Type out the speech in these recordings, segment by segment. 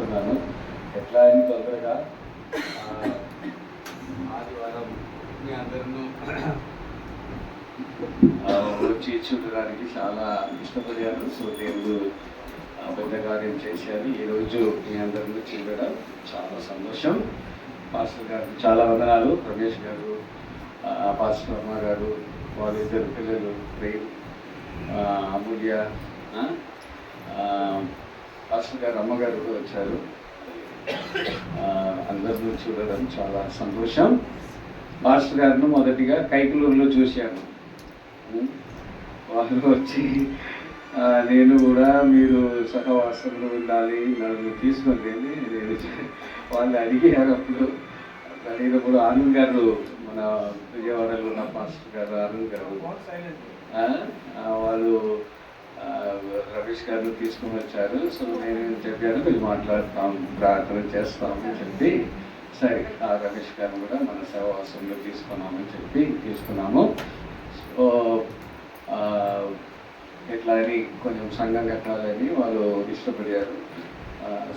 అనుకుంటున్నాను. ఎట్లా అని తొందరగా ఆదివారం మీ అందరూ వచ్చి చూడడానికి చాలా ఇష్టపడారు. సో దేవుడు పెద్ద కార్యం చేశారు. ఈరోజు మీ అందరినీ చూడడం చాలా సంతోషం. పాస్టర్ గారు చాలా వందనాలు. రమేష్ గారు, పాస్టర్ వర్మ గారు, వాళ్ళిద్దరు పిల్లలు ప్రేమ్, అమూల్య, పాస్టర్ గారు అమ్మగారు కూడా వచ్చారు. అందరినీ చూడడం చాలా సంతోషం. పాస్టర్ గారిని మొదటిగా కైకులూరులో చూశాను. వాళ్ళు వచ్చి నేను కూడా మీరు సహవాసంలో ఉండాలి, నన్ను తీసుకొని నేను వాళ్ళు అడిగారు. అప్పుడు అడిగినప్పుడు ఆనంద్ గారు, మన విజయవాడలో ఉన్న పాస్టర్ గారు ఆనంద్ గారు, వాళ్ళు రమేష్ గారిని తీసుకుని వచ్చారు. సో నేను చెప్పాను, మీరు మాట్లాడతాం, ప్రార్థన చేస్తామని చెప్పి, సరే ఆ రమేష్ గారిని కూడా మన సహవాసంలో తీసుకున్నామని చెప్పి తీసుకున్నాము. సో ఎట్లా అని కొంచెం సంఘం కట్టాలని వాళ్ళు ఇష్టపడారు.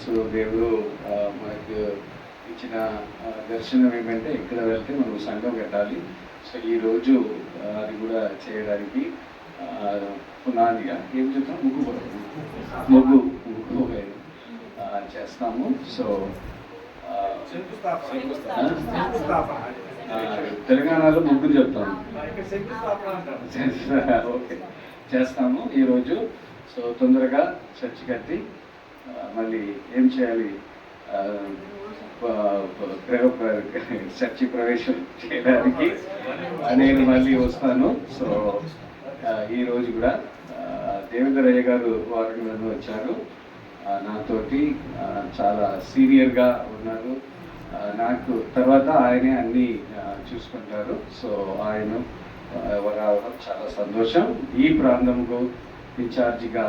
సో దేవుడు మనకు ఇచ్చిన దర్శనం ఏమంటే, ఇక్కడ వెళ్తే మనం సంఘం కట్టాలి. సో ఈరోజు అది కూడా చేయడానికి పునాదిగా ఏం చెప్తాం, ముగ్గు చేస్తాము. సో తెలంగాణలో ముగ్గురు చెప్తాము. ఓకే, చేస్తాము ఈరోజు. సో తొందరగా చర్చి కట్టి మళ్ళీ ఏం చేయాలి, చర్చి ప్రవేశం చేయడానికి నేను మళ్ళీ వస్తాను. సో ఈరోజు కూడా దేవేంద్రయ్య గారు వారు వచ్చారు నాతోటి. చాలా సీనియర్గా ఉన్నారు. నాకు తర్వాత ఆయనే అన్నీ చూసుకుంటారు. సో ఆయన రావడం చాలా సంతోషం. ఈ ప్రాంతంకు ఇన్ఛార్జిగా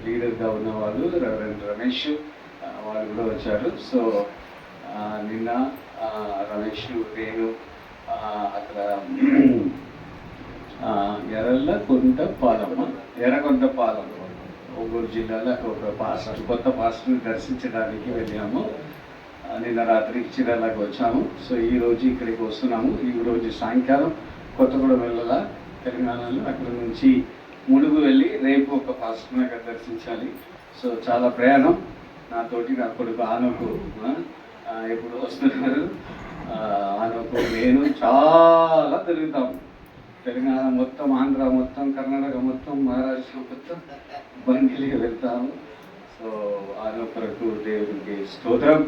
లీడర్గా ఉన్న వాళ్ళు రెవరెండ్ రమేష్ వాళ్ళు కూడా వచ్చారు. సో నిన్న రమేష్, నేను అక్కడ ఎర్రగొండపాలెం ఒంగోలు జిల్లాలో ఒక పాస్టర్, కొత్త పాస్టర్ని దర్శించడానికి వెళ్ళాము. నిన్న రాత్రి చిరాలకు వచ్చాము. సో ఈరోజు ఇక్కడికి వస్తున్నాము. ఈరోజు సాయంకాలం కొత్తగూడెం వెళ్ళాల తెలంగాణలో, అక్కడ నుంచి ములుగు వెళ్ళి రేపు ఒక పాస్టర్ని అక్కడ దర్శించాలి. సో చాలా ప్రయాణం. నాతోటి నా కొడుకు ఆనకు ఎప్పుడు వస్తున్నారు. ఆనకు నేను చాలా తిరుగుతాము. తెలంగాణ మొత్తం, ఆంధ్ర మొత్తం, కర్ణాటక మొత్తం, మహారాష్ట్ర మొత్తం బండికి వెళ్తాము. సో ఆనో కొరకు దేవుడికి స్తోత్రం.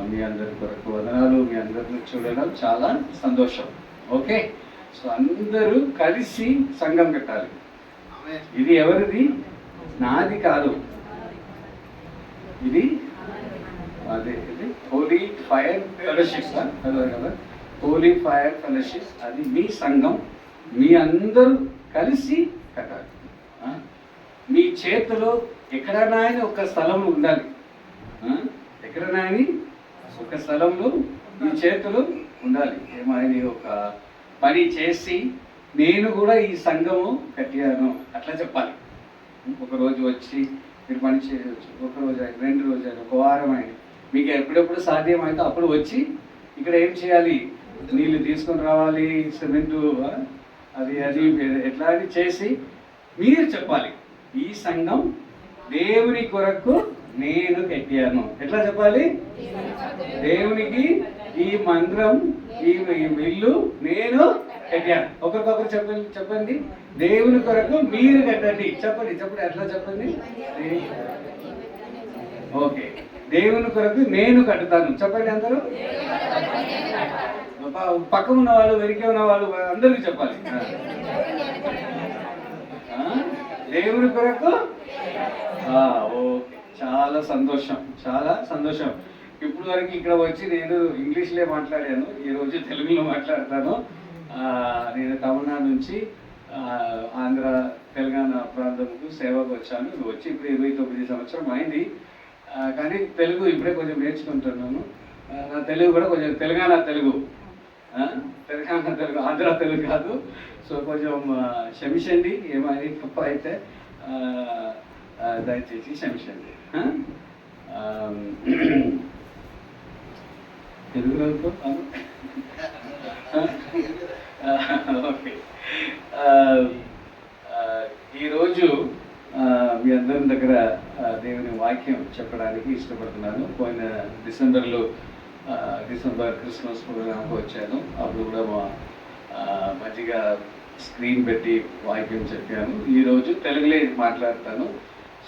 మీ అందరి కొరకు వందనాలు. మీ అందరిని చూడడం చాలా సంతోషం. ఓకే, సో అందరూ కలిసి సంఘం కట్టాలి. ఇది ఎవరిది? నాది కాదు. ఇది అదే ఇది హోలీ ఫైర్ ఫెలోషిప్ కదా, హోలీ ఫైర్ ఫెలోషిప్. అది మీ సంఘం. మీ అందరూ కలిసి కట్టాలి. మీ చేతిలో ఎక్కడైనా ఒక స్థలం ఉండాలి. ఎక్కడైనా ఒక స్థలంలో మీ చేతులు ఉండాలి. ఏమైనా ఒక పని చేసి నేను కూడా ఈ సంఘము కట్టాను అట్లా చెప్పాలి. ఒకరోజు వచ్చి మీరు పని చేయవచ్చు, ఒకరోజు అయినా, 2 రోజులు అయినా, ఒక వారం అయినా, మీకు ఎప్పుడెప్పుడు సాధ్యమైతే అప్పుడు వచ్చి ఇక్కడ ఏం చేయాలి, నీళ్ళు తీసుకొని రావాలి, సిమెంటు అది ఎట్లా అని చేసి మీరు చెప్పాలి, ఈ సంఘం దేవుని కొరకు నేను కట్టాను. ఎట్లా చెప్పాలి? దేవునికి ఈ మందిరం, ఈ ఇల్లు నేను కట్టాను. ఒకరికొకరు చెప్పండి. దేవుని కొరకు మీరు కట్టండి. చెప్పండి. ఎట్లా చెప్పండి? ఓకే, దేవుని కొరకు నేను కట్టుతాను. చెప్పండి అందరూ. పక్కన ఉన్న వాళ్ళు, వెనకే ఉన్న వాళ్ళు అందరికీ చెప్పాలి. దేవుని కొరకు. ఓకే, చాలా సంతోషం, చాలా సంతోషం. ఇప్పుడు వరకు ఇక్కడ వచ్చి నేను ఇంగ్లీష్లో మాట్లాడాను. ఈరోజు తెలుగులో మాట్లాడతాను. నేను తమిళనాడు నుంచి ఆంధ్ర, తెలంగాణ ప్రాంతంకు సేవకు వచ్చాను. వచ్చి ఇప్పుడు 29 సంవత్సరం అయింది. కానీ తెలుగు ఇప్పుడే కొంచెం నేర్చుకుంటున్నాను. నా తెలుగు కూడా కొంచెం తెలంగాణ తెలుగు, ఆంధ్ర తెలుగు కాదు. సో కొంచెం క్షమించండి, ఏమైనా తప్ప అయితే దయచేసి క్షమించండి. తెలుగులో ఓకే. ఈరోజు మీ అందరి దగ్గర దేవుని వాక్యం చెప్పడానికి ఇష్టపడుతున్నాను. పోయిన డిసెంబర్ క్రిస్మస్ ప్రోగ్రామ్కి వచ్చాను. అప్పుడు కూడా మంచిగా స్క్రీన్ పెట్టి వాక్యం చెప్పాను. ఈరోజు తెలుగులో మాట్లాడతాను.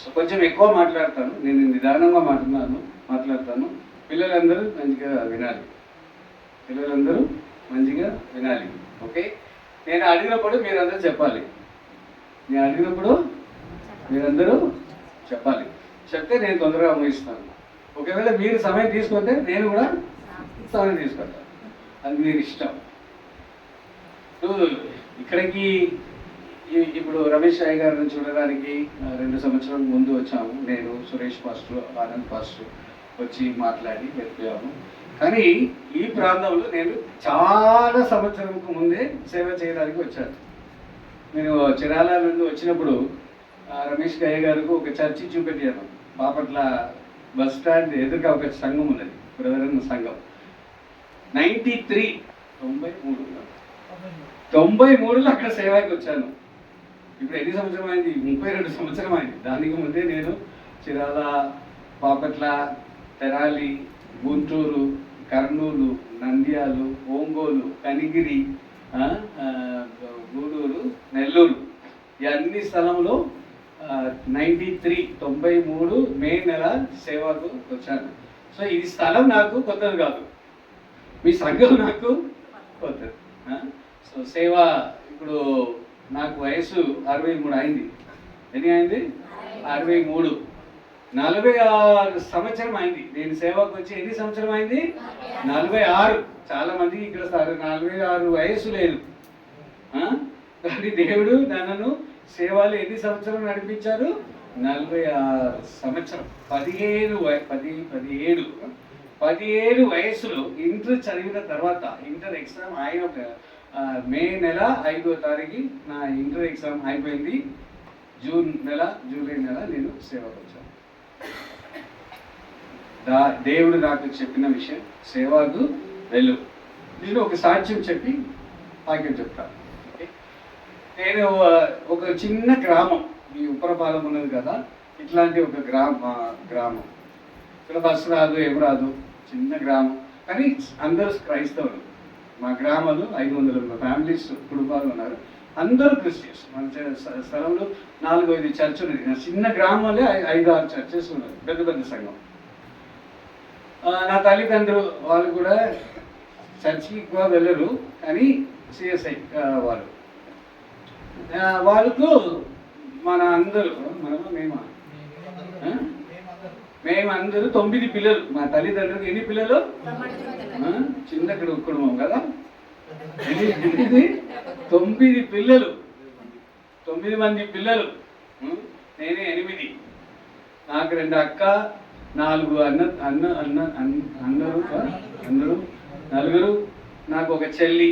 సో కొంచెం ఎక్కువ మాట్లాడతాను. నేను నిదానంగా మాట్లాడతాను. పిల్లలందరూ మంచిగా వినాలి. ఓకే, నేను అడిగినప్పుడు మీరందరూ చెప్పాలి. చెప్తే నేను తొందరగా ముగిస్తాను. ఒకవేళ మీరు సమయం తీసుకుంటే నేను కూడా సమయం తీసుకుంటాను. అది మీరు ఇష్టం. ఇక్కడికి ఇప్పుడు రమేష్ రాయ్ గారిని చూడడానికి 2 సంవత్సరాల ముందు వచ్చాము. నేను, సురేష్ పాస్టర్, ఆనంద్ పాస్టర్ వచ్చి మాట్లాడి వెళ్ళిపోయాము. కానీ ఈ ప్రాంతంలో నేను చాలా సంవత్సరంకు ముందే సేవ చేయడానికి వచ్చాను. నేను చిరాల నుండి వచ్చినప్పుడు రమేష్ గయ్య గారికి ఒక చర్చి చూపెట్టాను. బాపట్ల బస్ స్టాండ్ ఎదురుగా ఒక సంఘం ఉన్నది, బ్రదర్ అన్న సంఘం. 93లో అక్కడ సేవకి వచ్చాను. ఇప్పుడు ఎన్ని సంవత్సరం అయింది? 32 సంవత్సరం అయింది. దానికి ముందే నేను చిరాల, బాపట్ల, తెరాలి, గుంటూరు, కర్నూలు, నంద్యాలు, ఒంగోలు, కనిగిరి, గూడూరు, నెల్లూరు, ఈ అన్ని స్థలంలో 93 మే నెల సేవకు వచ్చాను. సో ఈ స్థలం నాకు కొత్తది కాదు, మీ సంఘం నాకు కొత్తది. సో సేవ ఇప్పుడు నాకు వయసు 63 అయింది. ఎన్ని అయింది? 63. 46 సంవత్సరం అయింది నేను సేవకు వచ్చి. ఎన్ని సంవత్సరం అయింది? 46. చాలా మందికి ఇక్కడ 46 వయసు లేదు. కానీ దేవుడు నన్ను సేవలు ఎన్ని సంవత్సరం నడిపించారు? 46 సంవత్సరం. 17 వయసులో ఇంటర్ చదివిన తర్వాత, ఇంటర్ ఎగ్జామ్ మే నెల 5వ తారీఖు నా ఇంటర్ ఎగ్జామ్ అయిపోయింది. జూలై నెల నేను సేవకు వచ్చాను. దేవుడు నాకు చెప్పిన విషయం, సేవకు వెళ్ళు. నేను ఒక సాక్ష్యం చెప్పి వాక్యం చెప్తాను. నేను ఒక చిన్న గ్రామం, ఈ ఉప్పరపాలెం ఉన్నది కదా, ఇట్లాంటి ఒక గ్రామం. ఇక్కడ బస్సు రాదు, ఏం రాదు, చిన్న గ్రామం. కానీ అందరూ క్రైస్తవులు. మా గ్రామంలో 500 ఫ్యామిలీస్, కుటుంబాలు ఉన్నారు. అందరూ క్రిస్టియన్స్. మన స్థలంలో 4-5 చర్చ్ ఉన్నది. చిన్న గ్రామంలో 5-6 చర్చెస్ ఉన్నారు, పెద్ద సంఘం. నా తల్లిదండ్రులు వాళ్ళు కూడా చర్చికి ఎక్కువ వెళ్ళరు, కానీ సిఎస్ఐ వాళ్ళకు మేమందరూ 9 పిల్లలు. మా తల్లిదండ్రులకు ఎన్ని పిల్లలు? చిన్న కుటుంబం కదా, 9 పిల్లలు, 9 మంది పిల్లలు. నేనే 8. నాకు 2 అక్క, 4 అందరూ 4. నాకు ఒక చెల్లి.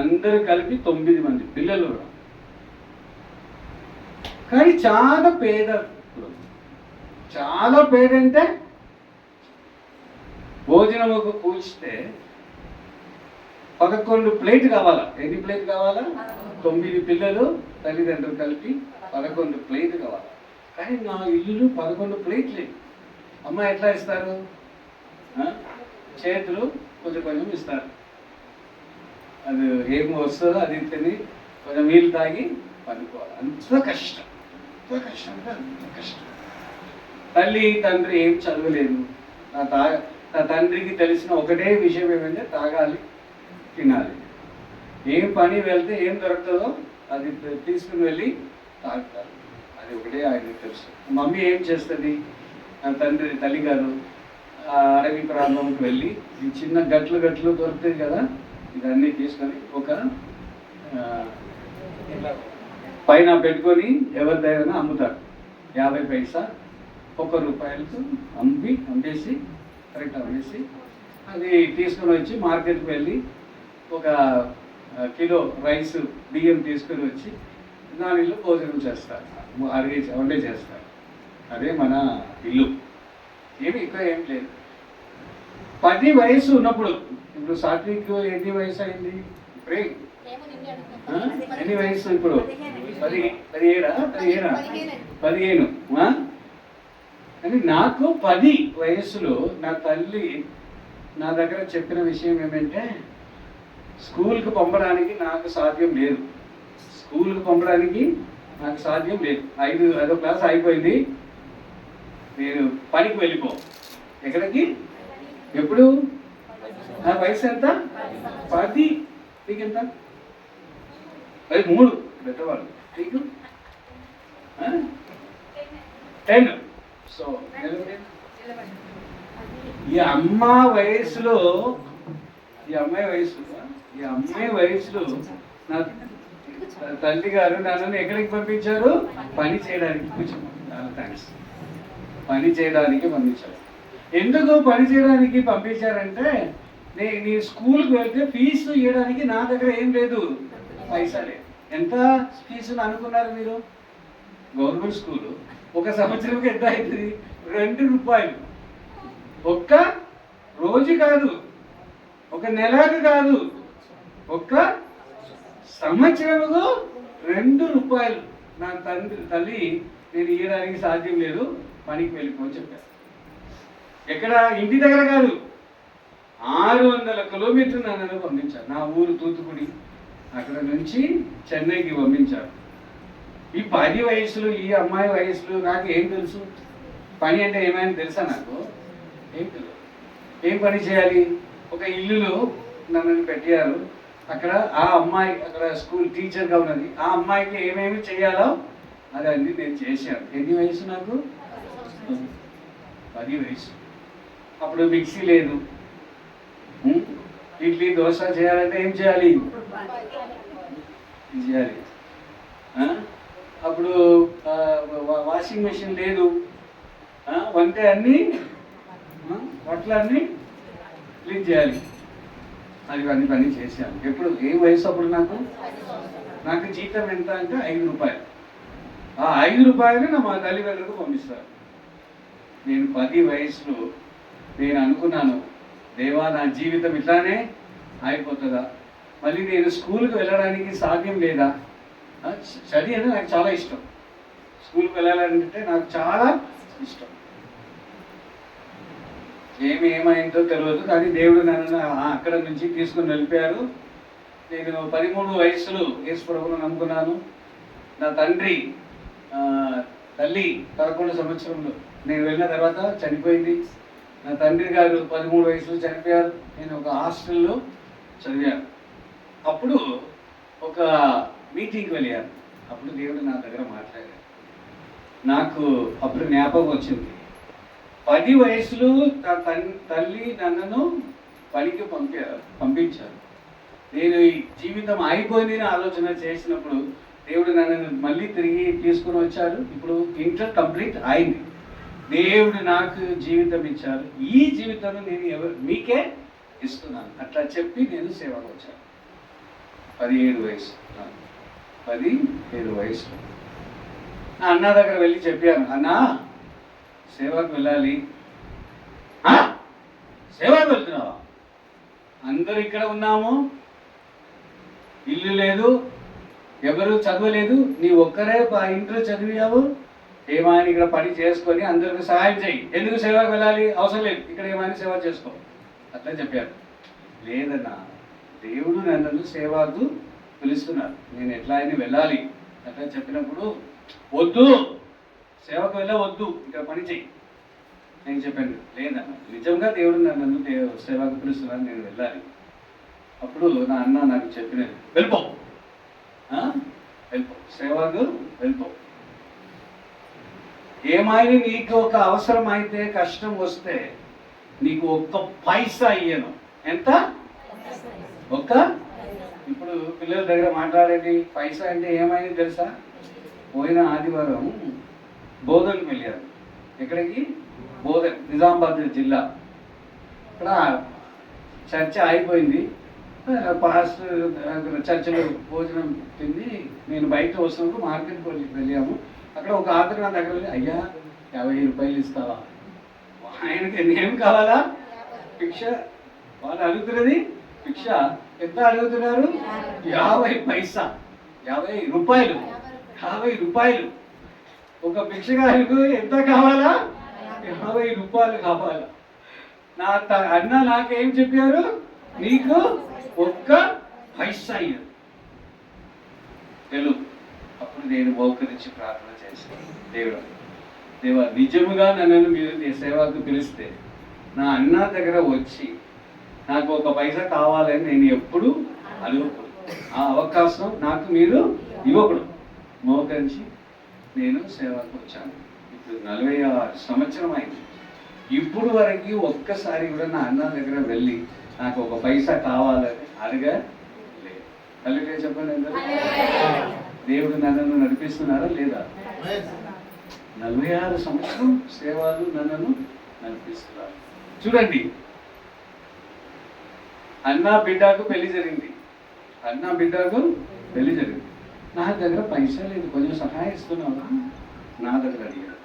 అందరూ కలిపి 9 మంది పిల్లలు. కానీ చాలా పేదంటే భోజనముకు కూర్చితే 11 ప్లేట్ కావాలా. ఎన్ని ప్లేట్ కావాలా? 9 పిల్లలు, తల్లిదండ్రులు కలిపి 11 ప్లేట్ కావాలా. కానీ నా ఇల్లు 11 ప్లేట్లే. అమ్మ ఎట్లా ఇస్తారు? చేతులు కొంచెం ఇస్తారు. అది ఏం వస్తుందో అది తిని కొంచెం నీళ్ళు తాగి పనుకోవాలి. అంత కష్టం. తల్లి తండ్రి ఏం చదవలేదు. నా తండ్రికి తెలిసిన ఒకటే విషయం ఏమంటే తాగాలి, తినాలి. ఏం పని వెళ్తే ఏం దొరుకుతుందో అది తీసుకుని వెళ్ళి తాగుతారు. అది ఒకటే ఆయనకు తెలుసు. మమ్మీ ఏం చేస్తుంది? నా తల్లి గారు అడవి ప్రాంతంకి వెళ్ళి ఈ చిన్న గట్లు దొరుకుతాయి కదా, ఇదన్నీ తీసుకొని ఒక పైన పెట్టుకొని ఎవరి దగ్గర అమ్ముతారు. 50 పైసా, ₹1 అమ్మేసి అది తీసుకొని వచ్చి మార్కెట్కి వెళ్ళి ఒక కిలో రైస్, బియ్యం తీసుకొని వచ్చి దానిలో భోజనం చేస్తారు, వండే చేస్తారు. అదే మన ఇల్లు. ఏమి ఎక్కువ ఏం లేదు. 10 వయసు ఉన్నప్పుడు, ఇప్పుడు సాత్విక్ ఎన్ని వయసు అయింది ఇప్పుడే? ఎన్ని వయసు ఇప్పుడు? 15. అని నాకు 10 వయసులో నా తల్లి నా దగ్గర చెప్పిన విషయం ఏమంటే, స్కూల్కి పంపడానికి నాకు సాధ్యం లేదు. స్కూల్కి పంపడానికి నాకు సాధ్యం లేదు. 5వ క్లాస్ అయిపోయింది, నేను పనికి వెళ్ళిపో. ఎక్కడికి? ఎప్పుడు? నా వయసు ఎంత? 10. నీకెంత? 13 పెద్దవాళ్ళు. నీకు 10. సో ఈ అమ్మాయి వయసులో నా తల్లి గారు నన్ను ఎక్కడికి పంపించారు? పని చేయడానికి. చాలా థ్యాంక్స్. పని చేయడానికి పంపించారు. ఎందుకు పని చేయడానికి పంపించారంటే, నీ స్కూల్కి వెళ్తే ఫీజు ఇవ్వడానికి నా దగ్గర ఏం లేదు, పైసా లేదు. ఎంత ఫీజుని అనుకున్నారు మీరు? గవర్నమెంట్ స్కూలు ఒక సంవత్సరంకి ఎంత అవుతుంది? 2 రూపాయలు. ఒక్క రోజు కాదు, ఒక నెలకు కాదు, ఒక్క సంవత్సరముకు 2 రూపాయలు. నా తల్లి నేను ఇవ్వడానికి సాధ్యం లేదు, పనికి వెళ్ళిపోని చెప్పారు. ఎక్కడ? ఇంటి దగ్గర కాదు, 600 కిలోమీటర్లు నన్ను పంపించారు. నా ఊరు తూతుకుడి, అక్కడ నుంచి చెన్నైకి పంపించారు. ఈ 10 వయసులు, ఈ అమ్మాయి వయసులు నాకు ఏం తెలుసు? పని అంటే ఏమైనా తెలుసా? నాకు ఏం తెలియదు. ఏం పని చేయాలి? ఒక ఇల్లులో నన్ను పెట్టారు. అక్కడ ఆ అమ్మాయి అక్కడ స్కూల్ టీచర్గా ఉన్నది. ఆ అమ్మాయికి ఏమేమి చేయాలో అది అన్ని నేను చేశాను. ఎన్ని వయసు నాకు? 10 వయసు. అప్పుడు మిక్సీ లేదు. ఇడ్లీ దోశ చేయాలంటే ఏం చేయాలి? చేయాలి. అప్పుడు వాషింగ్ మెషిన్ లేదు. వంటే అన్నీ బట్టలన్నీ క్లీన్ చేయాలి. అది అన్ని పని చేశాను. ఎప్పుడు? ఏ వయసు అప్పుడు నాకు జీతం ఎంత అంటే 5 రూపాయలు. ఆ 5 రూపాయలు నా మా తల్లిదండ్రులకు పంపిస్తారు. నేను 10 వయసులో నేను అనుకున్నాను, దేవా నా జీవితం ఇట్లానే అయిపోతుందా? మళ్ళీ నేను స్కూల్కి వెళ్ళడానికి సాధ్యం లేదా? స్టడీ అంటే నాకు చాలా ఇష్టం. స్కూల్కి వెళ్ళాలంటే నాకు చాలా ఇష్టం. ఏమైందో తెలియదు, కానీ దేవుడు నన్ను అక్కడ నుంచి తీసుకుని వెళ్ళిపోయారు. నేను 13 వయసులో యేసు ప్రభువును నమ్ముకున్నాను. నా తల్లి 11 సంవత్సరంలో నేను వెళ్ళిన తర్వాత చనిపోయింది. నా తండ్రి గారు 13 వయసులో చనిపోయారు. నేను ఒక హాస్టల్లో చదివాను. అప్పుడు ఒక మీటింగ్కి వెళ్ళాను. అప్పుడు దేవుడు నా దగ్గర మాట్లాడారు. నాకు అప్పుడు జ్ఞాపకం వచ్చింది, 10 వయసులో తల్లి నన్ను పనికి పంపించారు. నేను ఈ జీవితం అయిపోయింది అని ఆలోచన చేసినప్పుడు దేవుడు నన్ను మళ్ళీ తిరిగి తీసుకుని వచ్చారు. ఇప్పుడు ఇంటర్ కంప్లీట్ అయింది. దేవుడు నాకు జీవితం ఇచ్చారు. ఈ జీవితాన్ని నేను మీకే ఇస్తున్నాను. అట్లా చెప్పి నేను సేవకు వచ్చాను. 17 వయసు. 17 వయసులో నా అన్న దగ్గర వెళ్ళి చెప్పాను, అన్నా సేవకు వెళ్ళాలి. సేవకు వెళ్తున్నావా? అందరు ఇక్కడ ఉన్నాము, ఇల్లు లేదు, ఎవరు చదవలేదు, నీ ఒక్కరే ఇంటర్ చదివావు. ఏమైనా ఇక్కడ పని చేసుకొని అందరికి సహాయం చేయి. ఎందుకు సేవకు వెళ్ళాలి? అవసరం లేదు, ఇక్కడ ఏమైనా సేవ చేసుకో. అట్లా చెప్పారు. లేదన్నా, దేవుడు నన్ను సేవకు పిలుస్తున్నారు, నేను ఎట్లా అయినా వెళ్ళాలి. అట్లా చెప్పినప్పుడు వద్దు, సేవకు వెళ్ళవద్దు, ఇక్కడ పని చెయ్యి. నేను చెప్పాను, లేదన్నా, నిజంగా దేవుడు నన్ను సేవకు పిలుస్తున్నారు, నేను వెళ్ళాలి. అప్పుడు నా అన్న నాకు చెప్పినది, వెళ్ళిపో, సేవకు వెళ్ళిపో. ఏమైనా నీకు ఒక అవసరం అయితే, కష్టం వస్తే నీకు ఒక్క పైసా ఇయ్యను. ఎంత? ఇప్పుడు పిల్లల దగ్గర మాట్లాడేది పైసా అంటే ఏమైంది తెలుసా? పోయిన ఆదివారం బోధనకు వెళ్ళారు. ఎక్కడికి? బోధన్, నిజామాబాద్ జిల్లా. ఇక్కడ చర్చ అయిపోయింది. పాస్టర్ చర్చలో భోజనం తింది. నేను బయట వస్తున్నప్పుడు మార్కెట్కి వెళ్ళాము. అక్కడ ఒక ఆతరు నా దగ్గర వెళ్ళి, అయ్యా 50 రూపాయలు ఇస్తావా? ఆయనకి ఏం కావాలా? భిక్ష. వాళ్ళు అడుగుతున్నది భిక్ష. ఎంత అడుగుతున్నారు? 50 పైసా, 50 రూపాయలు. 50 రూపాయలు. ఒక భిక్షగారికి ఎంత కావాలా? 50 రూపాయలు కావాలా? అన్న నాకేం చెప్పారు? నీకు ఒక్క పైసా అయ్యారు తెలుగు. అప్పుడు నేను మోకరించి ప్రార్థన చేశాను, దేవా నిజముగా నన్ను మీరు సేవకు పిలిస్తే నా అన్న దగ్గర వచ్చి నాకు ఒక పైసా కావాలని నేను ఎప్పుడు అడగకూడదు. ఆ అవకాశం నాకు మీరు ఇవ్వకూడదు. మోకరించి నేను సేవకు వచ్చాను. ఇప్పుడు 46 సంవత్సరం అయింది. ఇప్పుడు వరకు ఒక్కసారి కూడా నా అన్న దగ్గర వెళ్ళి నాకు ఒక పైసా కావాలని అడగలేదు. కలిగే చెప్పండి అందరూ. దేవుడు నన్ను నడిపిస్తున్నారా లేదా? 46 సంవత్సరం సేవలు నన్ను నడిపిస్తున్నారు. చూడండి, అన్న బిడ్డకు పెళ్లి జరిగింది. నా దగ్గర పైసా లేదు, కొంచెం సహాయం ఇస్తున్నావా? నా దగ్గర అడిగాడు.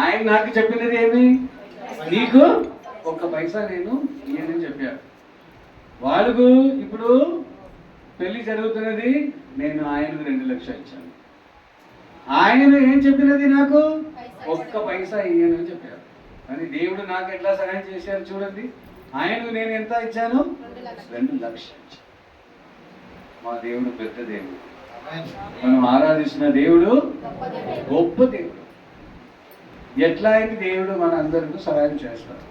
ఆయన నాకు చెప్పినది ఏమి? నీకు ఒక్క పైసా నేను ఇయ్యనని చెప్పాడు. వాళ్ళకు ఇప్పుడు పెళ్లి జరుగుతున్నది, నేను ఆయనకు 2 లక్షలు ఇచ్చాను. ఆయన ఏం చెప్పినది? నాకు ఒక్క పైసా ఇయ్యనని చెప్పారు. కానీ దేవుడు నాకు ఎట్లా సహాయం చేశారు చూడండి. ఆయనకు నేను ఎంత ఇచ్చాను? 2 లక్షలు ఇచ్చాను. మా దేవుడు పెద్ద దేవుడు. మనం ఆరాధిస్తున్న దేవుడు గొప్ప దేవుడు. ఎట్లా అని దేవుడు మన అందరికీ సహాయం చేస్తారు.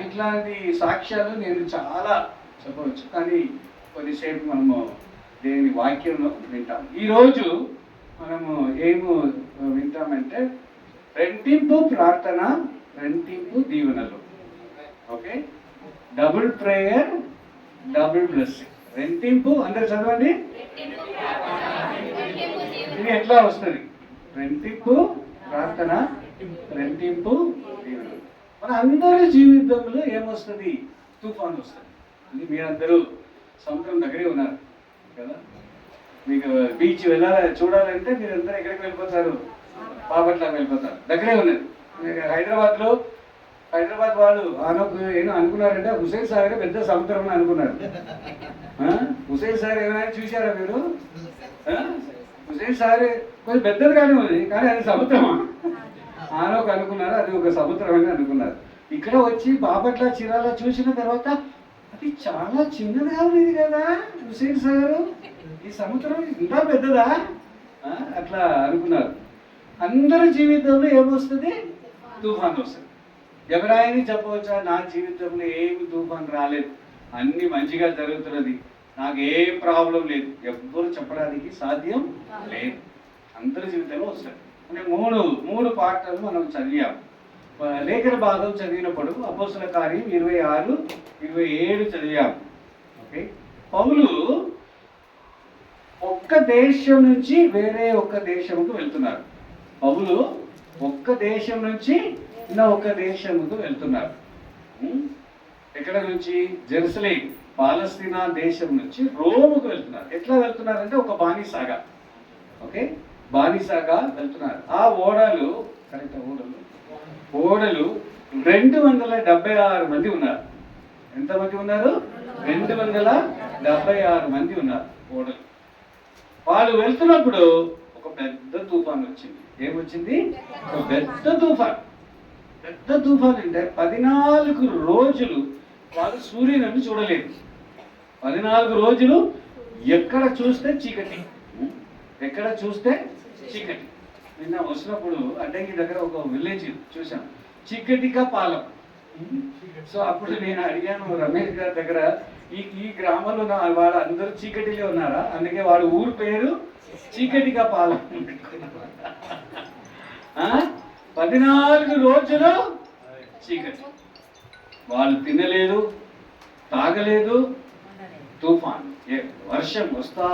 ఇట్లాంటి సాక్ష్యాలు నేను చాలా చెప్పవచ్చు, కానీ కొద్దిసేపు మనము దేవుని వాక్యంలో వింటాం. ఈరోజు మనము ఏమి వింటామంటే రెంటింపు ప్రార్థన, రెంటింపు దీవెనలు. Okay, double prayer, double blessing. రెంటింపు అందరు చదవండి. ఇది ఎట్లా వస్తుంది? రెంటింపు ప్రార్థన, రెంటింపు దీవెనలు. మన అందరి జీవితంలో ఏమొస్తుంది? తుఫాను వస్తుంది. ఇది మీరందరూ సముద్రం దగ్గరే ఉన్నారు కదా. మీకు బీచ్ వెళ్ళాలి చూడాలంటే మీరందరూ ఎక్కడికి వెళ్ళిపోతారు? బాపట్ల వెళ్ళిపోతారు, దగ్గరే ఉన్నది. హైదరాబాద్ వాళ్ళు ఏమో అనుకున్నారంటే హుసేన్ సాగర్ పెద్ద సముద్రం అని అనుకున్నారు. హుసేన్ సాగర్ ఏమైనా చూశారా మీరు? హుసేన్ సాగర్ కొంచెం పెద్దదిగానే ఉంది, కానీ అది సముద్రమా? ఆనోకు అనుకున్నారు అది ఒక సముద్రం అని అనుకున్నారు. ఇక్కడ వచ్చి బాపట్ల చీరాల చూసిన తర్వాత అది చాలా చిన్నదిగా ఉంది కదా హుసేన్ సాగర్, ఈ సముద్రం ఇంకా పెద్దదా అట్లా అనుకున్నారు. అందరి జీవితంలో ఏమొస్తుంది? తుఫాన్ వస్తుంది. ఎవరైనా చెప్పవచ్చా నా జీవితంలో ఏమి తుఫాన్ రాలేదు, అన్ని మంచిగా జరుగుతున్నది, నాకు ఏం ప్రాబ్లం లేదు? ఎవ్వరు చెప్పడానికి సాధ్యం లేదు. అందరి జీవితంలో వస్తుంది. అంటే మూడు పాఠాలు మనం చదివాం. లేఖన భాగం చదివినప్పుడు అపోస్తల కార్యం 26, 27 చదివాం. ఓకే, పౌలు ఒక్క దేశం నుంచి వేరే ఒక్క దేశంకు వెళ్తున్నారు. పౌలు ఒక్క దేశం నుంచి ఒక దేశముకు వెళ్తున్నారు. ఎక్కడ నుంచి? జెరూసలేం, పాలస్తీనా దేశం నుంచి రోముకు వెళ్తున్నారు. ఎట్లా వెళ్తున్నారంటే ఒక బానిసాగా. ఓకే, బానిసాగా వెళ్తున్నారు. ఆ ఓడలు 276 మంది ఉన్నారు. ఎంతమంది ఉన్నారు? 276 మంది ఉన్నారు ఓడలు. వాళ్ళు వెళ్తున్నప్పుడు ఒక పెద్ద తుఫాన్ వచ్చింది. ఏమొచ్చింది? ఒక పెద్ద తుఫాన్ అంటే 14 రోజులు వాళ్ళు సూర్యుని చూడలేదు. 14 రోజులు ఎక్కడ చూస్తే చీకటి. నిన్న వచ్చినప్పుడు అడ్డంకి దగ్గర ఒక విలేజ్ చూసాం, చీకటిగా పాలెం. సో అప్పుడు నేను అడిగాను రమేష్ గారి దగ్గర, ఈ గ్రామంలో వాళ్ళు అందరూ చీకటిలో ఉన్నారా? అందుకే వాడు ఊరు పేరు చీకటిగా పాలెం. 14 రోజులు చీకటి. వాళ్ళు తినలేదు, తాగలేదు. తుఫాన్, వర్షం వస్తా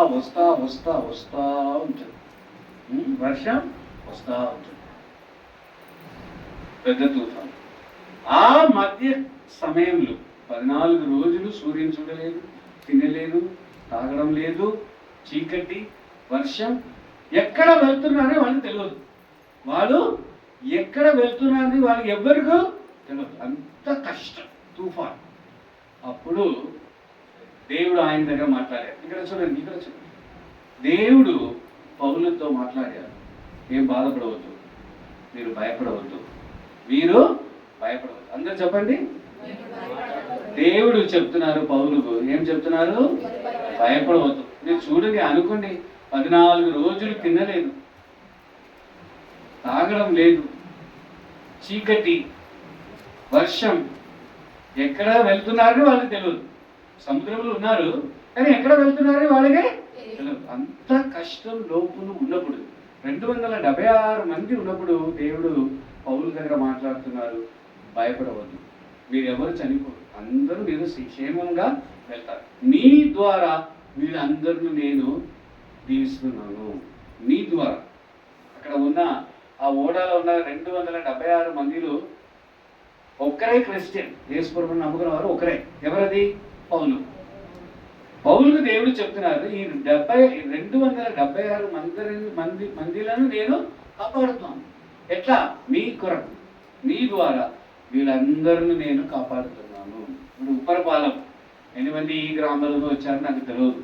ఉంటుంది. వర్షం వస్తా ఉంటుంది, పెద్ద తుఫాన్. ఆ మధ్య సమయంలో 14 రోజులు సూర్యుని చూడలేదు, తినలేదు, తాగడం లేదు, చీకటి, వర్షం. ఎక్కడ వెళ్తున్నారని వాళ్ళకి తెలియదు. వాళ్ళు ఎక్కడ వెళ్తున్నారని వాళ్ళకి ఎవ్వరికూ తెలియదు. అంత కష్టం, తుఫాన్. అప్పుడు దేవుడు ఆయన దగ్గర మాట్లాడారు. ఇక్కడ చూడండి. దేవుడు పౌలుతో మాట్లాడారు. ఏం బాధపడవద్దు, మీరు భయపడవద్దు, మీరు భయపడవద్దు. అందరూ చెప్పండి. దేవుడు చెప్తున్నారు పౌలుకు, ఏం చెప్తున్నారు? భయపడవద్దు. మీరు చూడండి, అనుకోండి, 14 రోజులు తినలేదు, తాగడం లేదు, చీకటి, వర్షం, ఎక్కడ వెళ్తున్నారని వాళ్ళకి తెలియదు. సముద్రంలో ఉన్నారు కానీ ఎక్కడ వెళ్తున్నారని వాళ్ళకే తెలియదు. అంత కష్టం లోపులు ఉన్నప్పుడు 276 మంది ఉన్నప్పుడు దేవుడు పౌలు దగ్గర మాట్లాడుతున్నారు. భయపడవద్దు, మీరెవరు చనిపోరు, అందరూ మీరు క్షేమంగా వెళ్తారు. మీ ద్వారా వీళ్ళందరినీ నేను దీవిస్తున్నాను. మీ ద్వారా. అక్కడ ఉన్న ఆ ఓడాలో ఉన్న 276 మందిలో ఒక్కరే క్రిస్టియన్, యేసుప్రభువుని నమ్ముకున్న వారు ఒకరే. ఎవరది? పౌలు. పౌలుకు దేవుడు చెప్తున్నారు, ఈ 276 మందిలను నేను కాపాడుతున్నాను. ఎట్లా? మీ కొరకు, మీ ద్వారా వీళ్ళందరిని నేను కాపాడుతున్నాను. ఇప్పుడు ఉప్పరపాలెం ఎన్ని మంది ఈ గ్రామాలలో వచ్చారో నాకు తెలియదు,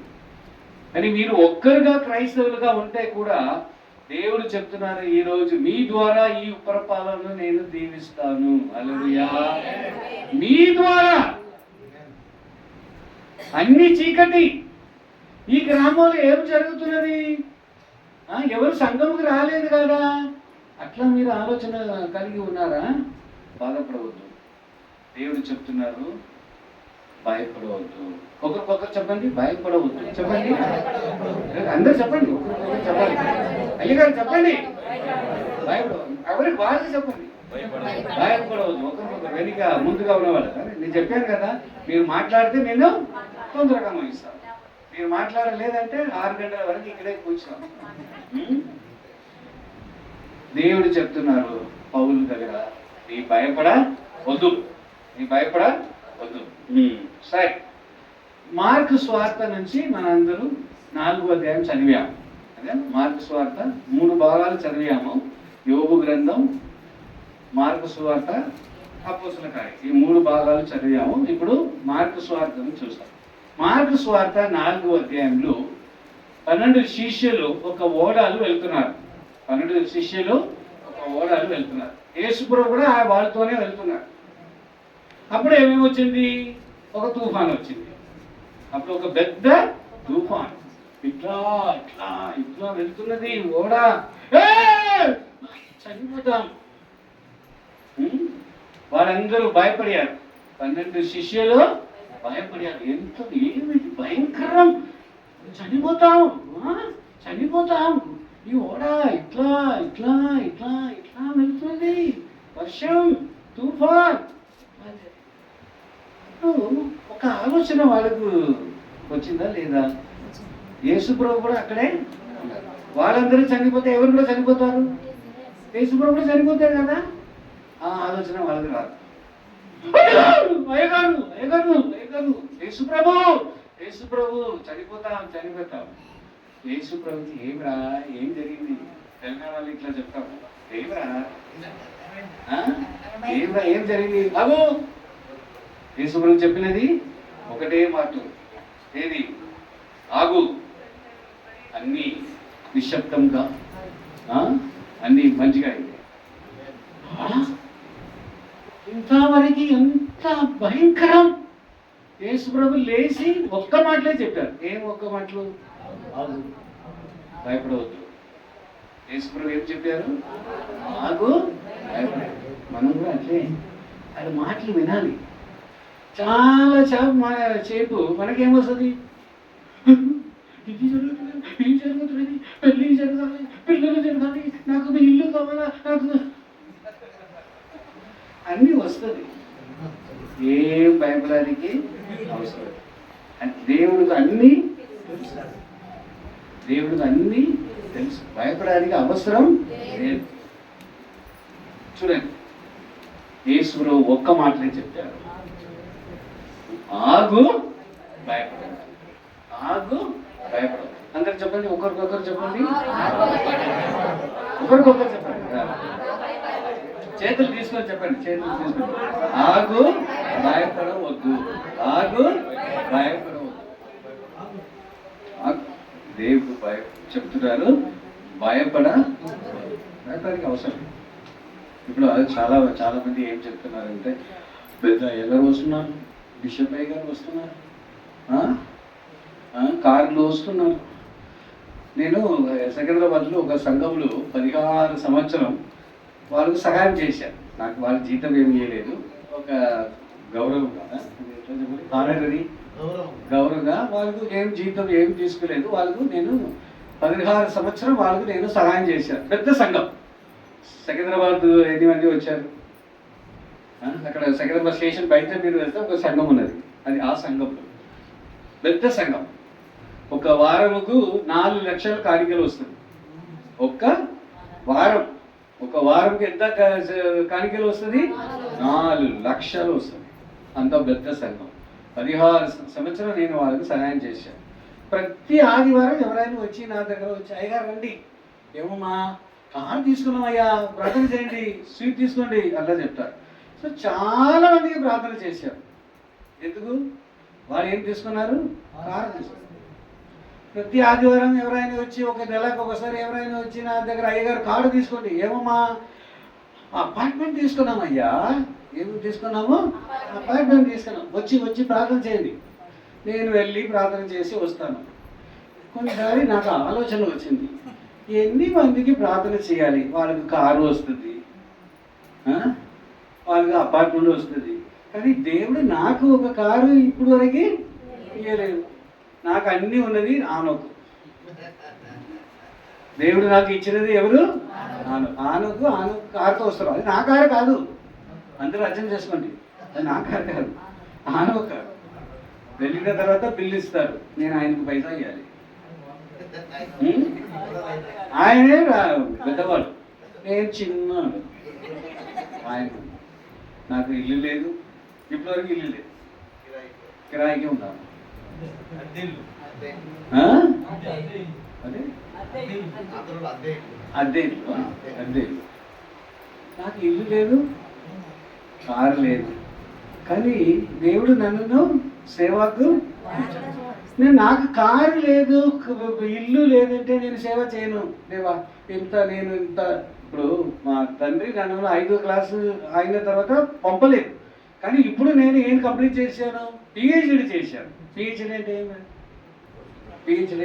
కానీ మీరు ఒక్కరుగా క్రైస్తవులుగా ఉంటే కూడా దేవుడు చెప్తున్నారు, ఈ రోజు మీ ద్వారా ఈ ఉప్పరపాలెంను నేను దీవిస్తాను. హల్లెలూయా. మీ ద్వారా. అన్ని చీకటి. ఈ గ్రామంలో ఏం జరుగుతున్నది? ఎవరు సంఘముకి రాలేదు కదా. అట్లా మీరు ఆలోచన కలిగి ఉన్నారా? బాధపడవద్దు. దేవుడు చెప్తున్నారు, భయపడవద్దు. ఒకరికొకరు చెప్పండి, భయపడవద్దు. చెప్పండి, అందరు చెప్పండి, ఒకరికొకరు చెప్పాలి. అయ్యగారు చెప్పండి, భయపడవద్దు. ఎవరికి వాళ్ళకి చెప్పండి, భయపడవద్దు. ఒకరికొకరు వెనుక ముందుగా ఉన్నవాళ్ళు. నేను చెప్పాను కదా, మీరు మాట్లాడితే నేను తొందరగా ముగిస్తాను. మీరు మాట్లాడలేదంటే 6 గంటల వరకు ఇక్కడే కూర్చున్నాం. దేవుడు చెప్తున్నారు పౌలు దగ్గర, నీ భయపడవద్దు, నీ భయపడవద్దు. సరే, మార్కు స్వార్త నుంచి మనందరూ 4వ అధ్యాయం చదివాము. అదే మార్కు స్వార్త 3 భాగాలు చదివాము. యోబు గ్రంథం, మార్కు స్వార్త, అపోస్తలుల కార్యం, ఈ 3 భాగాలు చదివాము. ఇప్పుడు మార్కు స్వార్తను చూస్తాం. మార్కు స్వార్త 4వ అధ్యాయంలో 12 శిష్యులు ఒక ఓడాలు వెళ్తున్నారు. 12 శిష్యులు ఒక ఓడాలు వెళ్తున్నారు. యేసుప్రభు కూడా వాళ్ళతోనే వెళ్తున్నారు. అప్పుడు ఏమేమి వచ్చింది? ఒక తుఫాన్ వచ్చింది. అప్పుడు ఒక పెద్ద తుఫాన్ ఇట్లా ఇట్లా ఇట్లా వెళ్తున్నది ఓడా. చనిపోతాం. వాళ్ళందరూ భయపడారు. 12 శిష్యులు భయపడారు. ఎంత ఏమిటి భయంకరం, చనిపోతాం, చనిపోతాం. ఈ ఓడా ఇట్లా ఇట్లా ఇట్లా ఇట్లా వెళ్తుంది, వర్షం, తుఫాన్. ఒక ఆలోచన వాళ్ళకు వచ్చిందా లేదా? యేసుప్రభు కూడా అక్కడే ఉన్నారు. వాళ్ళందరూ చనిపోతే ఎవరు కూడా చనిపోతారు? యేసుప్రభు కూడా చనిపోతారు కదా. ఆ ఆలోచన వాళ్ళకి రాదు. అయ్యగారు అయ్యగారు అయ్యగారు, యేసుప్రభు యేసుప్రభు చనిపోతాం చనిపోతాం. యేసుప్రభుకి ఏమిరా, ఏం జరిగింది? తెలంగాణ వాళ్ళు ఇట్లా చెప్తాము, ఏమిరా ఏమిరా, ఏం జరిగింది? బాబు, యేసుప్రభు చెప్పినది ఒకటే మాట, ఏది? ఆగు. అన్నీ నిశ్శబ్దంగా, అన్నీ మంచిగా అయింది. ఇంతవరకు ఎంత భయంకరం. యేసుప్రభు లేచి ఒక్క మాటలే చెప్పారు. ఏం ఒక్క మాటలు? ఆగు, భయపడవద్దు. యేసుప్రభు ఏం చెప్పారు? ఆగు, భయపడవద్దు. మనం కూడా అట్లే అది మాటలు వినాలి. చాలా సేపు మనకేమొస్తుంది? ఇది జరుగుతుంది, ఇది జరుగుతుంది, పెళ్ళి జరగాలి, పిల్లలు జరగాలి, నాకు మీ ఇల్లు కావాలా, నాకు అన్నీ వస్తుంది. ఏం భయపడడానికి అవసరం. దేవుడికి అన్నీ తెలుసు. దేవుడికి అన్నీ తెలుసు, భయపడడానికి అవసరం లేదు. చూడండి, యేసుప్రభు ఒక్క మాటలే చెప్పారు, ఆగు, భయపడదు. ఆగు, భయపడదు. అందరు చెప్పండి, ఒకరికొకరు చెప్పండి, ఒకరికొకరు చెప్పండి. చేతులు తీసుకొని చెప్పండి, చేతులు తీసుకొని. ఆగు, భయపడవద్దు. ఆగు, భయపడవద్దు. దేవుడు చెప్తున్నారు, భయపడడానికి అవసరం. ఇప్పుడు చాలా చాలా మంది ఏం చెప్తున్నారంటే, పెద్ద ఎవరు వస్తున్నారు, బిషప్ అయ్య గారు వస్తున్నారు, కార్లు వస్తున్నారు. నేను సికింద్రాబాద్లో ఒక సంఘంలో 16 సంవత్సరం వాళ్ళకు సహాయం చేశాను. నాకు వాళ్ళ జీతం ఏమి ఇవ్వలేదు, ఒక గౌరవంగా, ఆనరీ గౌరవంగా వాళ్ళకు ఏం జీతం ఏమి తీసుకోలేదు. వాళ్ళకు నేను 16 సంవత్సరం వాళ్ళకు నేను సహాయం చేశాను. పెద్ద సంఘం, సికింద్రాబాద్ ఎన్ని మంది వచ్చారు, అక్కడ సికింద్రాబాద్ స్టేషన్ బయట మీరు వెళ్తే ఒక సంఘం ఉన్నది, అది ఆ సంఘంలో పెద్ద సంఘం. ఒక వారముకు 4 లక్షల కాணிకలు వస్తుంది. ఒక వారంకి ఎంత కాணிకలు వస్తుంది? 4 లక్షలు వస్తుంది. అంత పెద్ద సంఘం. 16 సంవత్సరం నేను వాళ్ళకి సహాయం చేశాను. ప్రతి ఆదివారం ఎవరైనా వచ్చి నా దగ్గర వచ్చి, అయ్యగారు రండి, ఏమమ్మా కారు తీసుకున్నామయ్యా, ప్రార్థన చేయండి, స్వీట్ తీసుకోండి అలా చెప్తారు. సో చాలా మందికి ప్రార్థన చేశారు. ఎందుకు? వాళ్ళు ఏం తీసుకున్నారు? కారు తీసుకున్నారు. ప్రతి ఆదివారం ఎవరైనా వచ్చి, ఒక నెలకు ఒకసారి ఎవరైనా వచ్చి నా దగ్గర, అయ్యగారు కార్డు తీసుకోండి, ఏమమ్మా అపార్ట్మెంట్ తీసుకున్నామయ్యా. ఏమి తీసుకున్నాము? అపార్ట్మెంట్ తీసుకున్నాం, వచ్చి ప్రార్థన చేయండి. నేను వెళ్ళి ప్రార్థన చేసి వస్తాను. కొన్నిసారి నాకు ఆలోచన వచ్చింది, ఎన్ని మందికి ప్రార్థన చేయాలి? వాళ్ళకి కారు వస్తుంది, వాళ్ళకి అపార్ట్మెంట్ వస్తుంది, కానీ దేవుడు నాకు ఒక కారు ఇప్పుడు వరకు ఇవ్వలేదు. నాకు అన్నీ ఉన్నది ఆనోకు. దేవుడు నాకు ఇచ్చినది ఎవరు? ఆనోకు కారుతో వస్తారు. అది నా కారు కాదు, అందరూ అర్థం చేసుకోండి, అది నా కారు కాదు, ఆనోకు కారు. వెళ్ళిన తర్వాత బిల్లు ఇస్తారు, నేను ఆయనకు పైసా ఇవ్వాలి. ఆయనే పెద్దవాడు, నేను చిన్న. ఆయన నాకు ఇల్లు లేదు, ఇప్పటివరకు ఇల్లు లేదు, కిరాయికి ఉన్నాను. అదే నాకు ఇల్లు లేదు, కారు లేదు, కానీ దేవుడు నన్ను సేవకు, నాకు కారు లేదు, ఇల్లు లేదంటే నేను సేవ చేయను. దేవా నేను ఇంత ఇప్పుడు మా తండ్రి నన్ను 5వ క్లాసు అయిన తర్వాత పంపలేదు, కానీ ఇప్పుడు నేను ఏం కంప్లీట్ చేశాను? పిహెచ్డి చేశాను. పిహెచ్డి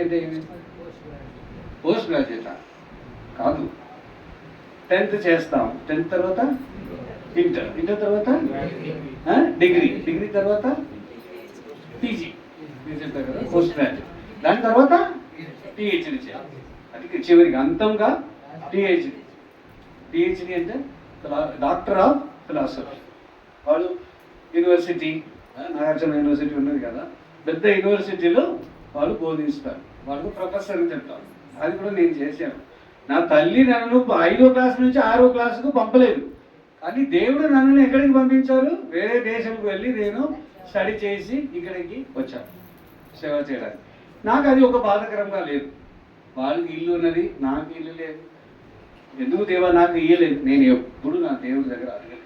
అంటే ఏమి? పోస్ట్ గ్రాడ్యుయేట్ కాదు. 10th చేస్తాం, 10th తర్వాత ఇంటర్ తర్వాత డిగ్రీ తర్వాత పీజీ చెప్పారు కదా, పోస్ట్ గ్రాడ్యుయేట్. దాని తర్వాత పిహెచ్డి చేయాలి. అది చివరికి అంతంగా పిహెచ్డి అంటే డాక్టర్ ఆఫ్ ఫిలాసఫీ. వాళ్ళు యూనివర్సిటీ, నాగార్జున యూనివర్సిటీ ఉన్నది కదా, పెద్ద యూనివర్సిటీలో వాళ్ళు బోధిస్తారు, వాళ్ళకు ప్రొఫెసర్ అని చెప్తారు. అది కూడా నేను చేశాను. నా తల్లి నన్ను 5వ క్లాస్ నుంచి 6వ క్లాసుకు పంపలేదు, కానీ దేవుడు నన్ను ఎక్కడికి పంపించారు? వేరే దేశంకి వెళ్ళి నేను స్టడీ చేసి ఇక్కడికి వచ్చాను సేవ చేయడానికి. నాకు అది ఒక బాధకరంగా లేదు. వాళ్ళకి ఇల్లు ఉన్నది, నాకు ఇల్లు లేదు. ఎందుకు దేవా నాకు ఇయ్యలేదు? నేను ఎప్పుడు నా దేవుడి దగ్గర అడగలేదు.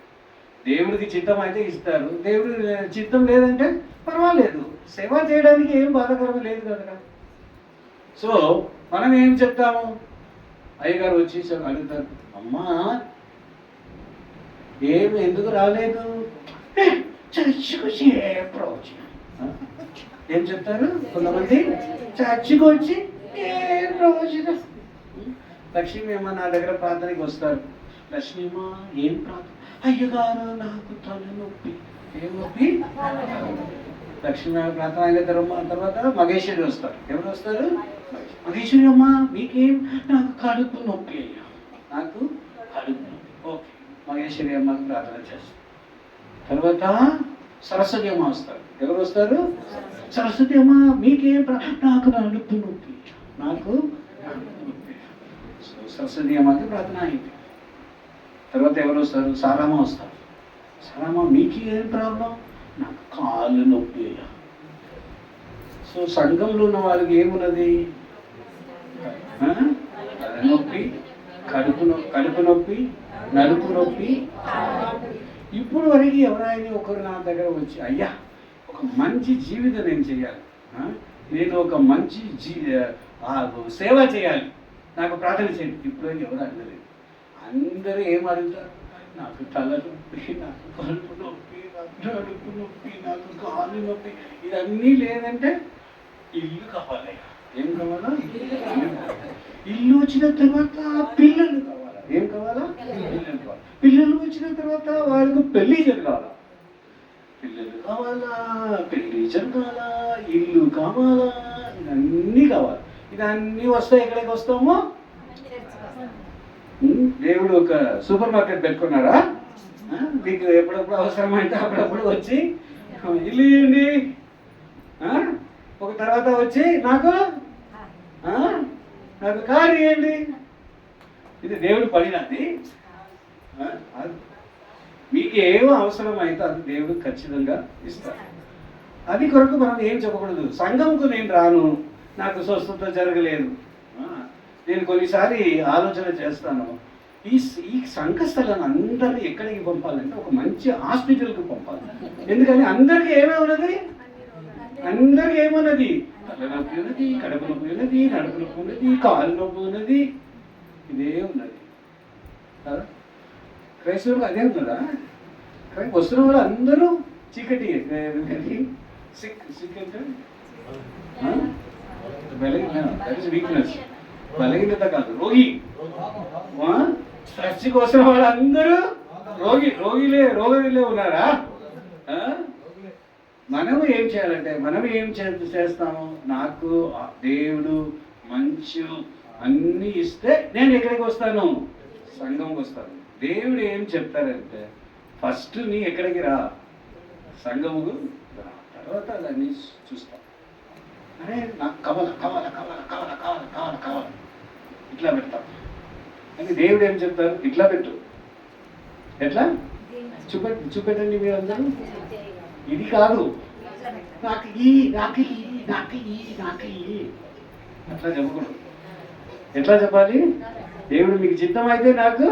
దేవుడికి చిత్తం అయితే ఇస్తారు, దేవుడి చిత్తం లేదంటే పర్వాలేదు, సేవ చేయడానికి ఏం బాధకరం లేదు కదా. సో మనం ఏం చెప్తాము? అయ్యగారు వచ్చి అడుగుతారు, అమ్మా ఎందుకు రాలేదు? చర్చికి ఏం చెప్తారు కొంతమంది? చర్చికి వచ్చి ఏం ప్రయోజనం? లక్ష్మీమ్మ నా దగ్గర ప్రార్థనకి వస్తారు. లక్ష్మీమ్మ ఏం ప్రార్థన? అయ్యగారు నాకు తలనొప్పి. ఏం నొప్పి? లక్ష్మీ ప్రార్థన అయిన తర్వాత మగేశ్వరి వస్తారు. ఎవరు వస్తారు? మగేశ్వరి అమ్మ మీకేం? నాకు కడుపు నొప్పి అయ్యా, నాకు కడుపు నొప్పి. ఓకే, మగేశ్వరి అమ్మకి ప్రార్థన చేస్తారు. తర్వాత సరస్వతి అమ్మ వస్తారు. ఎవరు వస్తారు? సరస్వతి అమ్మ మీకేం? నాకు నడుపు నొప్పి, నాకు నొప్పి. సరస్వతి అమ్మకి ప్రార్థన అయింది. తర్వాత ఎవరు వస్తారు? సారమ్మ వస్తారు. సారమ్మ మీకు ఏం ప్రాబ్లం? నాకు కాళ్ళు నొప్పి. సో సంఘంలో ఉన్న వాళ్ళకి ఏమున్నది? తలనొప్పి, కడుపు నొప్పి, నడుపు నొప్పి. ఇప్పుడు వరకు ఎవరైనా ఒకరు నా దగ్గర వచ్చి అయ్యా ఒక మంచి జీవితం నేను చేయాలి, నేను ఒక మంచి సేవ చేయాలి, నాకు ప్రార్థన చేయండి, ఇప్పుడు ఎవరు అడగలేదు. అందరూ ఏం అడుగుతారు? నాకు తలనొప్పి, నాకు కడుపు నొప్పి, నాకు నడుపు నొప్పి, నాకు కాలు నొప్పి. ఇదన్నీ లేదంటే ఇల్లు కావాలి. ఏం కావాలా? ఇల్లు వచ్చిన తర్వాత పిల్లలు కావాలా? ఏం కావాలా? పిల్లలు కావాలి. పిల్లలు వచ్చిన తర్వాత వాళ్ళకు పెళ్లి జరగాల. పిల్లలు కావాలా, పెళ్లి జరగాలా, ఇల్లు కావాలా, ఇవన్నీ కావాలి. ఇదన్నీ వస్తాయి. ఎక్కడికి వస్తామో? దేవుడు ఒక సూపర్ మార్కెట్ పెట్టుకున్నారా? మీకు ఎప్పుడప్పుడు అవసరమైతే అప్పుడప్పుడు వచ్చి ఇల్లు ఇవ్వండి, ఒక తర్వాత వచ్చి నాకు కారు ఇవ్వండి. ఇది దేవుడు పడినది. మీకు ఏమో అవసరమైతే అది దేవుడు ఖచ్చితంగా ఇస్తారు. అది కొరకు మనం ఏం చెప్పకూడదు. సంఘంకు నేను రాను, నాకు స్వస్థత జరగలేదు. నేను కొన్నిసారి ఆలోచన చేస్తాను, ఈ సంఘ స్థలాన్ని అందరినీ ఎక్కడికి పంపాలంటే ఒక మంచి హాస్పిటల్కి పంపాలి. ఎందుకని అందరికీ ఏమేమున్నది? అందరికీ ఏమున్నది? తలనొప్పి ఉన్నది, కడుపు నొప్పి ఉన్నది, నడుపు నొప్పి ఉన్నది, కాలు నొప్పి ఉన్నది, ఇదే ఉన్నది కదా. క్రైస్తవులకు అదే ఉన్నదా? కానీ వస్తున్న వాళ్ళు అందరూ చీకటి. సిక్ అంటే వీక్నెస్, బలహీనత కాదు, రోగి. చర్చికి వస్తున్న వాళ్ళు అందరూ రోగిలే ఉన్నారా? మనం ఏం చేయాలంటే మనం ఏం చేస్తాము? నాకు దేవుడు మంచి అన్నీ ఇస్తే నేను ఎక్కడికి వస్తాను? సంఘంకి వస్తాను. దేవుడు ఏం చెప్తారంటే ఫస్ట్ నీ ఎక్కడికి రా, సంఘముకు రా, తర్వాత దాన్ని చూస్తాం. అరే నాకు కావాలా కావాలా కావాలా కావాలా కావాలా కావాలా కావాలా ఇట్లా పెడతాం. అని దేవుడు ఏం చెప్తారు? ఇట్లా పెట్టు. ఎట్లా చూపెట్టండి మీరందరూ. ఇది కాదు, నాకు ఈ నాకు ఈ నాకు ఈ నాకు ఈ అట్లా చెప్పకూడదు. ఎట్లా చెప్పాలి? దేవుడు మీకు చిత్తం అయితే నాకు,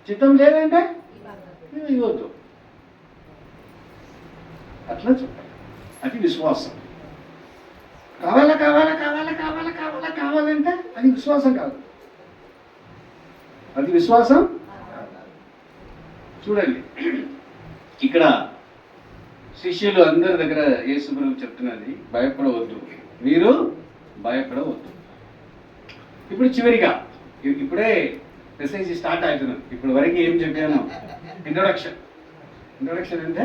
చిత్తం లేదంటే ఇవ్వద్దు. అట్లా చెప్పాలి. అది విశ్వాసం. కావాలా కావాలా కావాలా కావాలా కావాలా కావాలంటే అది విశ్వాసం కాదు. అది విశ్వాసం. చూడండి, ఇక్కడ శిష్యులు అందరి దగ్గర యేసు ప్రభువు చెప్తున్నది, భయపడవద్దు, మీరు భయపడవద్దు. ఇప్పుడు చివరిగా ఇప్పుడే మెసేజ్ స్టార్ట్ అవుతున్నది. ఇప్పుడు వరకు ఏం చెప్పాను? ఇంట్రొడక్షన్ అంటే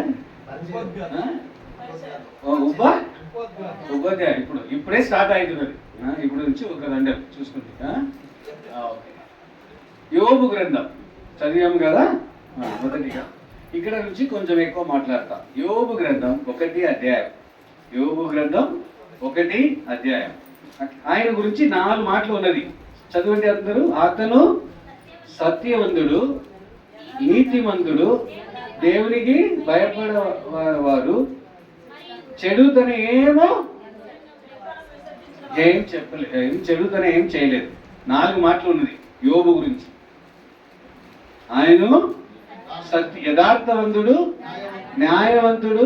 ఉపాధ్యాయ. ఇప్పుడే స్టార్ట్ అవుతున్నది. ఇప్పుడు నుంచి ఒక దండ చూసుకుంటే యోబు గ్రంథం చదివాము కదా. మొదటిగా ఇక్కడ నుంచి కొంచెం ఎక్కువ మాట్లాడతా. యోబు గ్రంథం 1 అధ్యాయం. యోబు గ్రంథం 1 అధ్యాయం. ఆయన గురించి 4 మాటలు ఉన్నది. చదవండి అందరూ. అతను సత్యవంతుడు, నీతిమంతుడు, దేవునికి భయపడేవారు, చెడుతన ఏమో చెడుతన ఏం చేయలేదు. 4 మాటలు ఉన్నది యోబు గురించి. ఆయన యథార్థవంతుడు, న్యాయవంతుడు,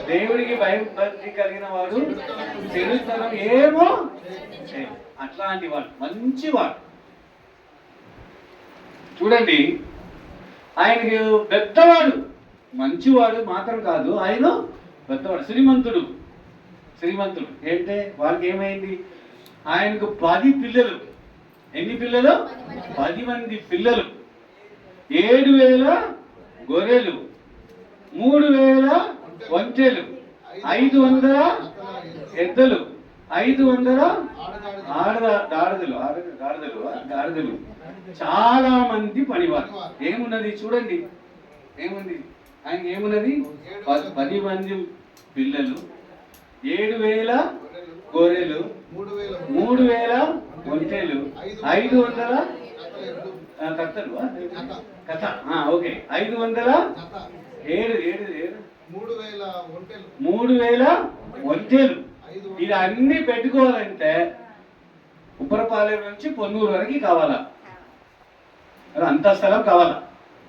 దేవుడికి భయభక్తి కలిగిన వాడు, చెడుతనం ఏమో అట్లాంటి వాడు, మంచివాడు. చూడండి, ఆయనకి పెద్దవాడు, మంచివాడు మాత్రం కాదు, ఆయన పెద్దవాడు, శ్రీమంతుడు. ఏంటంటే వాళ్ళకి ఏమైంది? ఆయనకు 10 పిల్లలు. ఎన్ని పిల్లలు? 10 మంది పిల్లలు, 7,000 గొర్రెలు, 3,000 ఒంటెలు, 500 ఎద్దలు, 500 గాడిదలు, చాలా మంది పనివారు. ఏమున్నది చూడండి, ఏముంది? ఆయన ఏమున్నది? 10 మంది పిల్లలు, 7,000 గొర్రెలు, 3,000 ఒంటెలు, 500 కత్తలు కథ. ఓకే, 500 3,000 ఒంటెలు. ఇది అన్ని పెట్టుకోవాలంటే ఉప్పరపాలెం నుంచి పొన్నూరు వరకు కావాలా, అది అంత స్థలం కావాలా,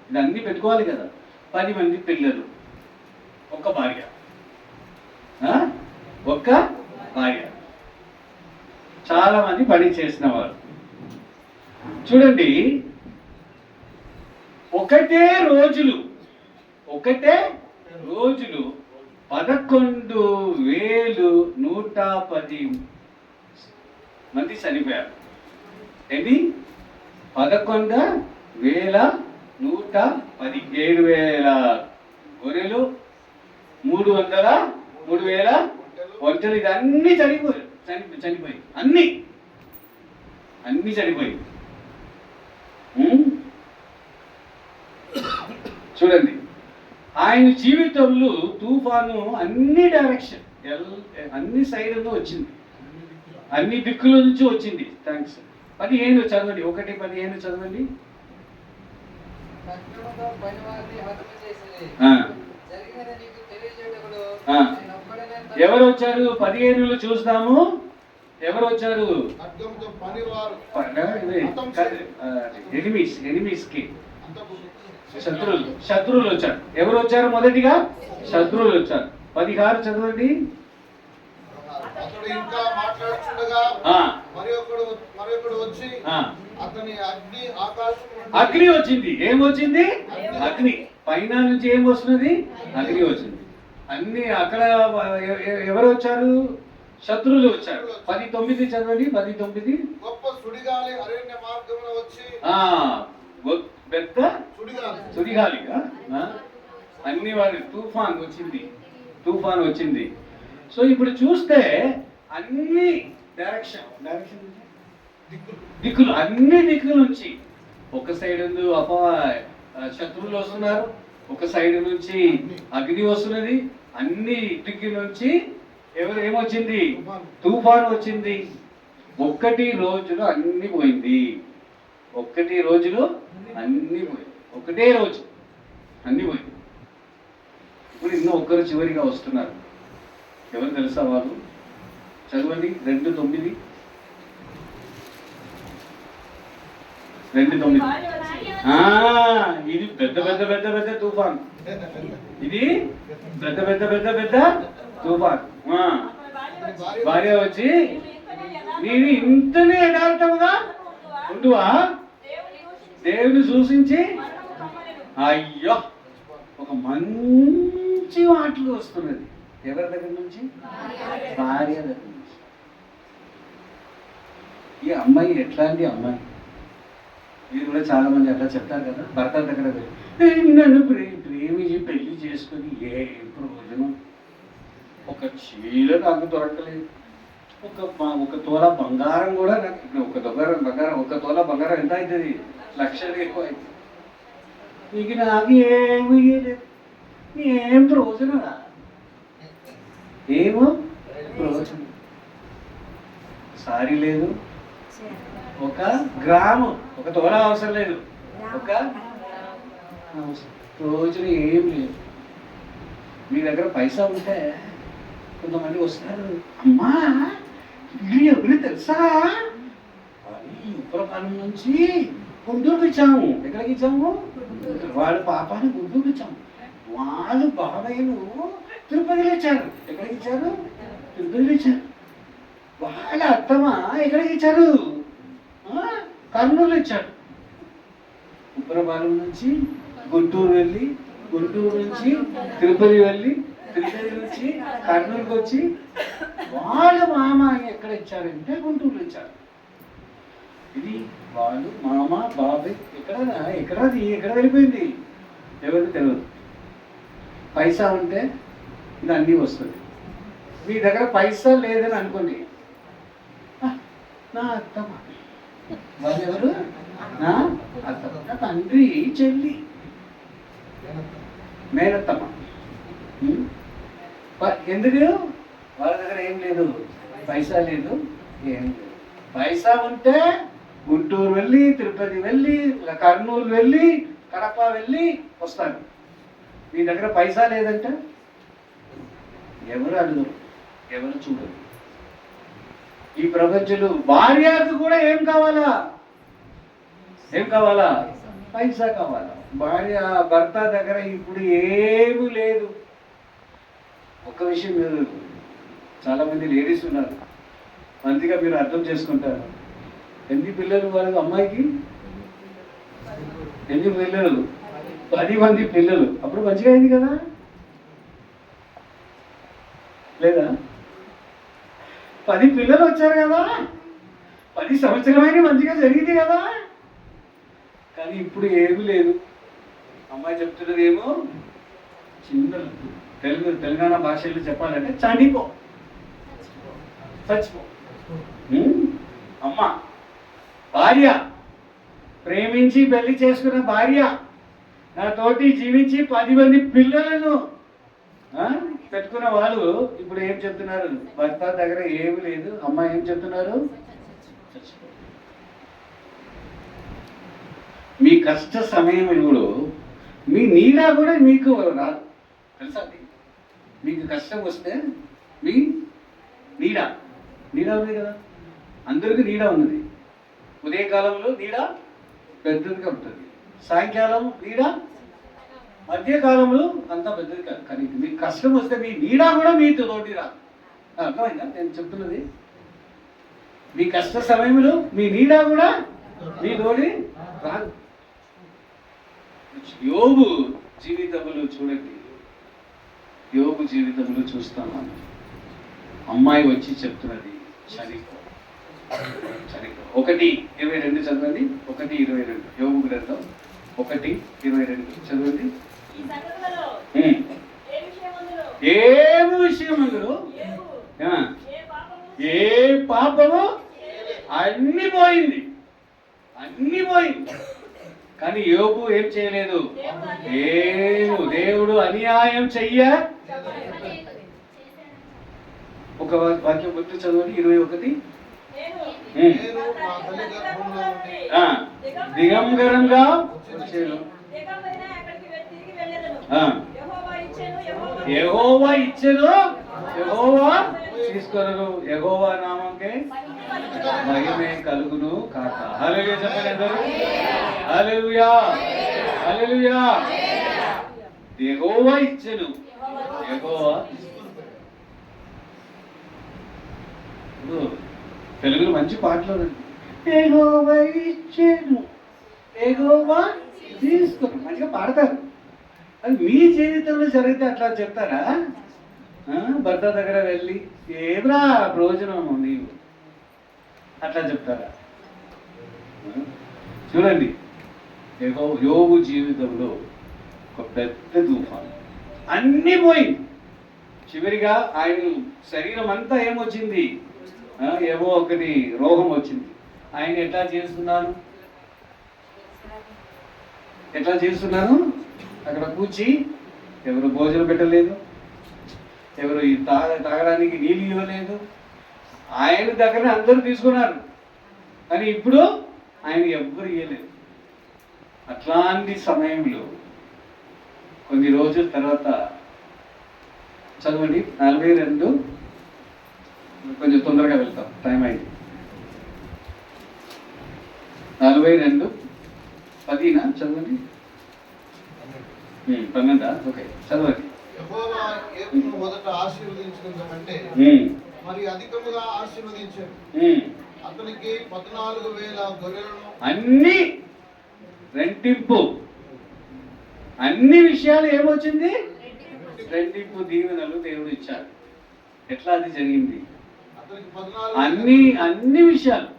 ఇది అన్నీ పెట్టుకోవాలి కదా. 10 మంది పిల్లలు, ఒక్క భార్య, ఒక్క భార్య, చాలా మంది పని చేసిన వారు. చూడండి, ఒకటే రోజులు 11,110 మంది చనిపోయారు. ఎన్ని? 11,110. 7,000 గొర్రెలు, 3,000 ఒంటెలు, ఇది అన్నీ చనిపోయి అన్నీ చనిపోయి. చూడండి, ఆయన జీవితంలో తుఫాను అన్ని డైరెక్షన్, అన్ని సైడ్లో వచ్చింది, అన్ని దిక్కుల నుంచి వచ్చింది. థ్యాంక్స్. 15 చదవండి, 1:15 చదవండి. ఎవరు వచ్చారు? 15లో చూస్తాము. ఎవరు వచ్చారు? ఎనిమీస్ కి శత్రువులు వచ్చారు. ఎవరు వచ్చారు? మొదటిగా శత్రువులు వచ్చారు. 16 చదవండి. అగ్ని వచ్చింది. ఏమొచ్చింది? అగ్ని. పైన నుంచి ఏం వస్తున్నది? అగ్ని వచ్చింది. అన్ని అక్కడ ఎవరు వచ్చారు? శత్రువులు వచ్చారు. 19 చదవండి. 19. గొప్ప సుడిగాలి అరణ్య మార్గమున వచ్చి, పెద్ద సుడిగాలిగా అన్ని వారి తుఫాన్ వచ్చింది. సో ఇప్పుడు చూస్తే అన్ని డైరెక్షన్ దిక్కులు, అన్ని దిక్కుల నుంచి, ఒక సైడ్ శత్రువులు వస్తున్నారు, ఒక సైడ్ నుంచి అగ్ని వస్తున్నది, అన్ని దిక్కుల నుంచి ఏమొచ్చింది? తుఫాను వచ్చింది. 1 రోజులో అన్ని పోయింది. 1 రోజులో అన్ని పోయింది. ఒకటే రోజు అన్ని పోయింది. ఇప్పుడు ఇంకా ఒక్కరు చివరిగా వస్తున్నారు. ఎవరు తెలుసా వాళ్ళు? చదవండి. 2:9. ఇది పెద్ద తుఫాన్. ఇది పెద్ద తుఫాన్. భార్య వచ్చి, నేను ఇంతనే యథార్థముగా ఉండువా, దేవుని సూచించి, అయ్యో, ఒక మంచి మాటలు వస్తున్నది. ఎవరి దగ్గర నుంచి? భార్య దగ్గర నుంచి. ఈ అమ్మాయి ఎట్లాంటి అమ్మాయి? మీరు కూడా చాలా మంది అట్లా చెప్తారు కదా, భర్త దగ్గర నన్ను ప్రేమించి పెళ్లి చేసుకుని ఏం ప్రయోజనం? ఒక చీర నాకు దొరకలేదు, ఒక తోల బంగారం కూడా నాకు. ఒక తోల బంగారం ఎంత అవుతుంది? లక్షలు ఎక్కువ అవుతుంది. నీకు నాకు ఏమి లేదు, ఏం ప్రయోజనం? ఏమో ప్రయోజనం. సారీ లేదు, ఒక గ్రాము, ఒక తోల అవసరం లేదు, ఒక ప్రయోజనం ఏం లేదు. మీ దగ్గర పైసా ఉంటే కొంతమంది వస్తారు, అమ్మా వీళ్ళు ఎవరు తెలుసా, ఉప్పరపాలెం నుంచి గుంటూరుకి ఇచ్చాము. ఎక్కడికి ఇచ్చాము? వాళ్ళ పాపాన్ని గుంటూరుకి ఇచ్చాము. వాళ్ళు బాబాయ్యను తిరుపతిలో ఇచ్చారు. ఎక్కడికి ఇచ్చారు? తిరుపతిలో ఇచ్చారు. వాళ్ళ అత్తమ్మ ఎక్కడికి ఇచ్చారు? కర్నూలు ఇచ్చారు. ఉప్పరపాలెం నుంచి గుంటూరు వెళ్ళి, గుంటూరు నుంచి తిరుపతి వెళ్ళి, తిరుపతి నుంచి కర్నూలుకి వచ్చి, వాళ్ళ మామ ఎక్కడ ఇచ్చారంటే గుంటూరులో ఇచ్చారు. ఇది వాళ్ళు మామ బాబాయ్ ఎక్కడ వెళ్ళిపోయింది ఎవరికి తెలియదు. పైసా ఉంటే ఇది అన్నీ వస్తుంది. మీ దగ్గర పైసా లేదని అనుకోండి, నా అత్తమ్మ, వాళ్ళు ఎవరు? నా అత్తమ్మ, నా తండ్రి చెల్లి, మేనత్తమ్మ. ఎందుకు? వాళ్ళ దగ్గర ఏం లేదు, పైసా లేదు, ఏం లేదు. పైసా ఉంటే గుంటూరు వెళ్ళి, తిరుపతి వెళ్ళి, కర్నూలు వెళ్ళి, కడప వెళ్ళి వస్తాను. మీ దగ్గర పైసా లేదంటే ఎవరు అడగరు, ఎవరు చూడరు. ఈ ప్రపంచంలో భార్యకు కూడా ఏం కావాలా? ఏం కావాలా? పైసా కావాలా. భార్య భర్త దగ్గర ఇప్పుడు ఏమీ లేదు. ఒక విషయం మీరు చాలామంది లేడీస్ ఉన్నారు, మంచిగా మీరు అర్థం చేసుకుంటారు. ఎన్ని పిల్లలు వాళ్ళకి అమ్మాయికి? ఎన్ని పిల్లలు? 10 మంది పిల్లలు. అప్పుడు మంచిగా అయింది కదా లేదా? 10 పిల్లలు వచ్చారు కదా, 10 సంవత్సరమైన మంచిగా జరిగింది కదా. కానీ ఇప్పుడు ఏమీ లేదు. అమ్మాయి చెప్తున్నది ఏమో చిన్న తెలంగాణ భాషలో చెప్పాలంటే చనిపో, చచ్చిపో. అమ్మ భార్య, ప్రేమించి పెళ్లి చేసుకున్న భార్య, నాతోటి జీవించి 10 మంది పిల్లలను పెట్టుకున్న వాళ్ళు ఇప్పుడు ఏం చెప్తున్నారు? భర్త దగ్గర ఏమీ లేదు. అమ్మ ఏం చెప్తున్నారు? మీ కష్ట సమయంలో మీ నీడ కూడా మీకు రాదు తెలుసా? మీకు కష్టం వస్తే మీ నీడ ఉంది కదా, అందరికీ నీడ ఉన్నది. ఉదయకాలంలో నీడ పెద్దదిగా ఉంటుంది, సాయంకాలం నీడ మధ్యకాలంలో అంత పెద్దది కాదు. కానీ మీకు కష్టం వస్తే మీ నీడ కూడా మీతో తోటి రాదు. అర్థమైందా నేను చెప్తున్నది? మీ కష్ట సమయంలో మీ నీడ కూడా మీ తోటి రాదు. యోబు జీవితంలో చూడండి, యోబు జీవితంలో చూస్తాను. అమ్మాయి వచ్చి చెప్తున్నది చనిపో, చనిపో. 1:22 చదవండి. 1:22 యోబు గ్రంథం 1:22 చదవండి. ఏమి విషయం అందులో? ఏ పాపము? అన్ని పోయింది, అన్ని పోయింది. కానీ యోబు ఏం చేయలేదు. దేవుడు అన్యాయం చెయ్య. ఒక వాక్యం గుర్తు చదవండి. 21. దిగంబరంగా వచ్చేను, యెహోవా ఇచ్చెను, యెహోవా తీసుకొనను, యెహోవా నామంకే మహిమే కలుగును కాక. హల్లెలూయా చెప్పండి అందరూ. హల్లెలూయా, హల్లెలూయా. యెహోవా ఇచ్చెను, యెహోవా. తెలుగులో మంచి పాటలు ఉంది. యెహోవా ఇచ్చెను, యెహోవా తీసుకొని మంచిగా పాడతారు. అది మీ జీవితంలో జరిగితే అట్లా చెప్తారా? భర్త దగ్గర వెళ్ళి ఏమిరా ప్రయోజనము నీవు అట్లా చెప్తారా? చూడండి, యోబు జీవితంలో ఒక పెద్ద తుఫాను, అన్నీ పోయింది. చివరిగా ఆయన శరీరం అంతా ఏమొచ్చింది? ఏమో ఒకటి రోగం వచ్చింది. ఆయన ఎట్లా చేస్తున్నాను అక్కడ కూర్చి ఎవరు భోజనం పెట్టలేదు, ఎవరు తాగడానికి నీళ్ళు ఇవ్వలేదు. ఆయన దగ్గర అందరూ తీసుకున్నారు, కానీ ఇప్పుడు ఆయన ఎవ్వరు ఇవ్వలేదు. అట్లాంటి సమయంలో కొన్ని రోజుల తర్వాత చదవండి. 42 కొంచెం తొందరగా వెళ్తాం, టైం అయింది. 42:10 చదవండి. 12 ఓకే చదవండి. యెహోవా యోబును మొదట ఆశీర్వదించినందుకంటే మరి అధికముగా ఆశీర్వదించాడు. అతనికి 14,000 గొర్రెలను, అన్ని రెంటింపు, అన్ని విషయాలు ఏమొచ్చింది? రెంటింపు దీవెనలు దేవుడు ఇచ్చాడు. ఎట్లా అది జరిగింది? అన్ని విషయాలు.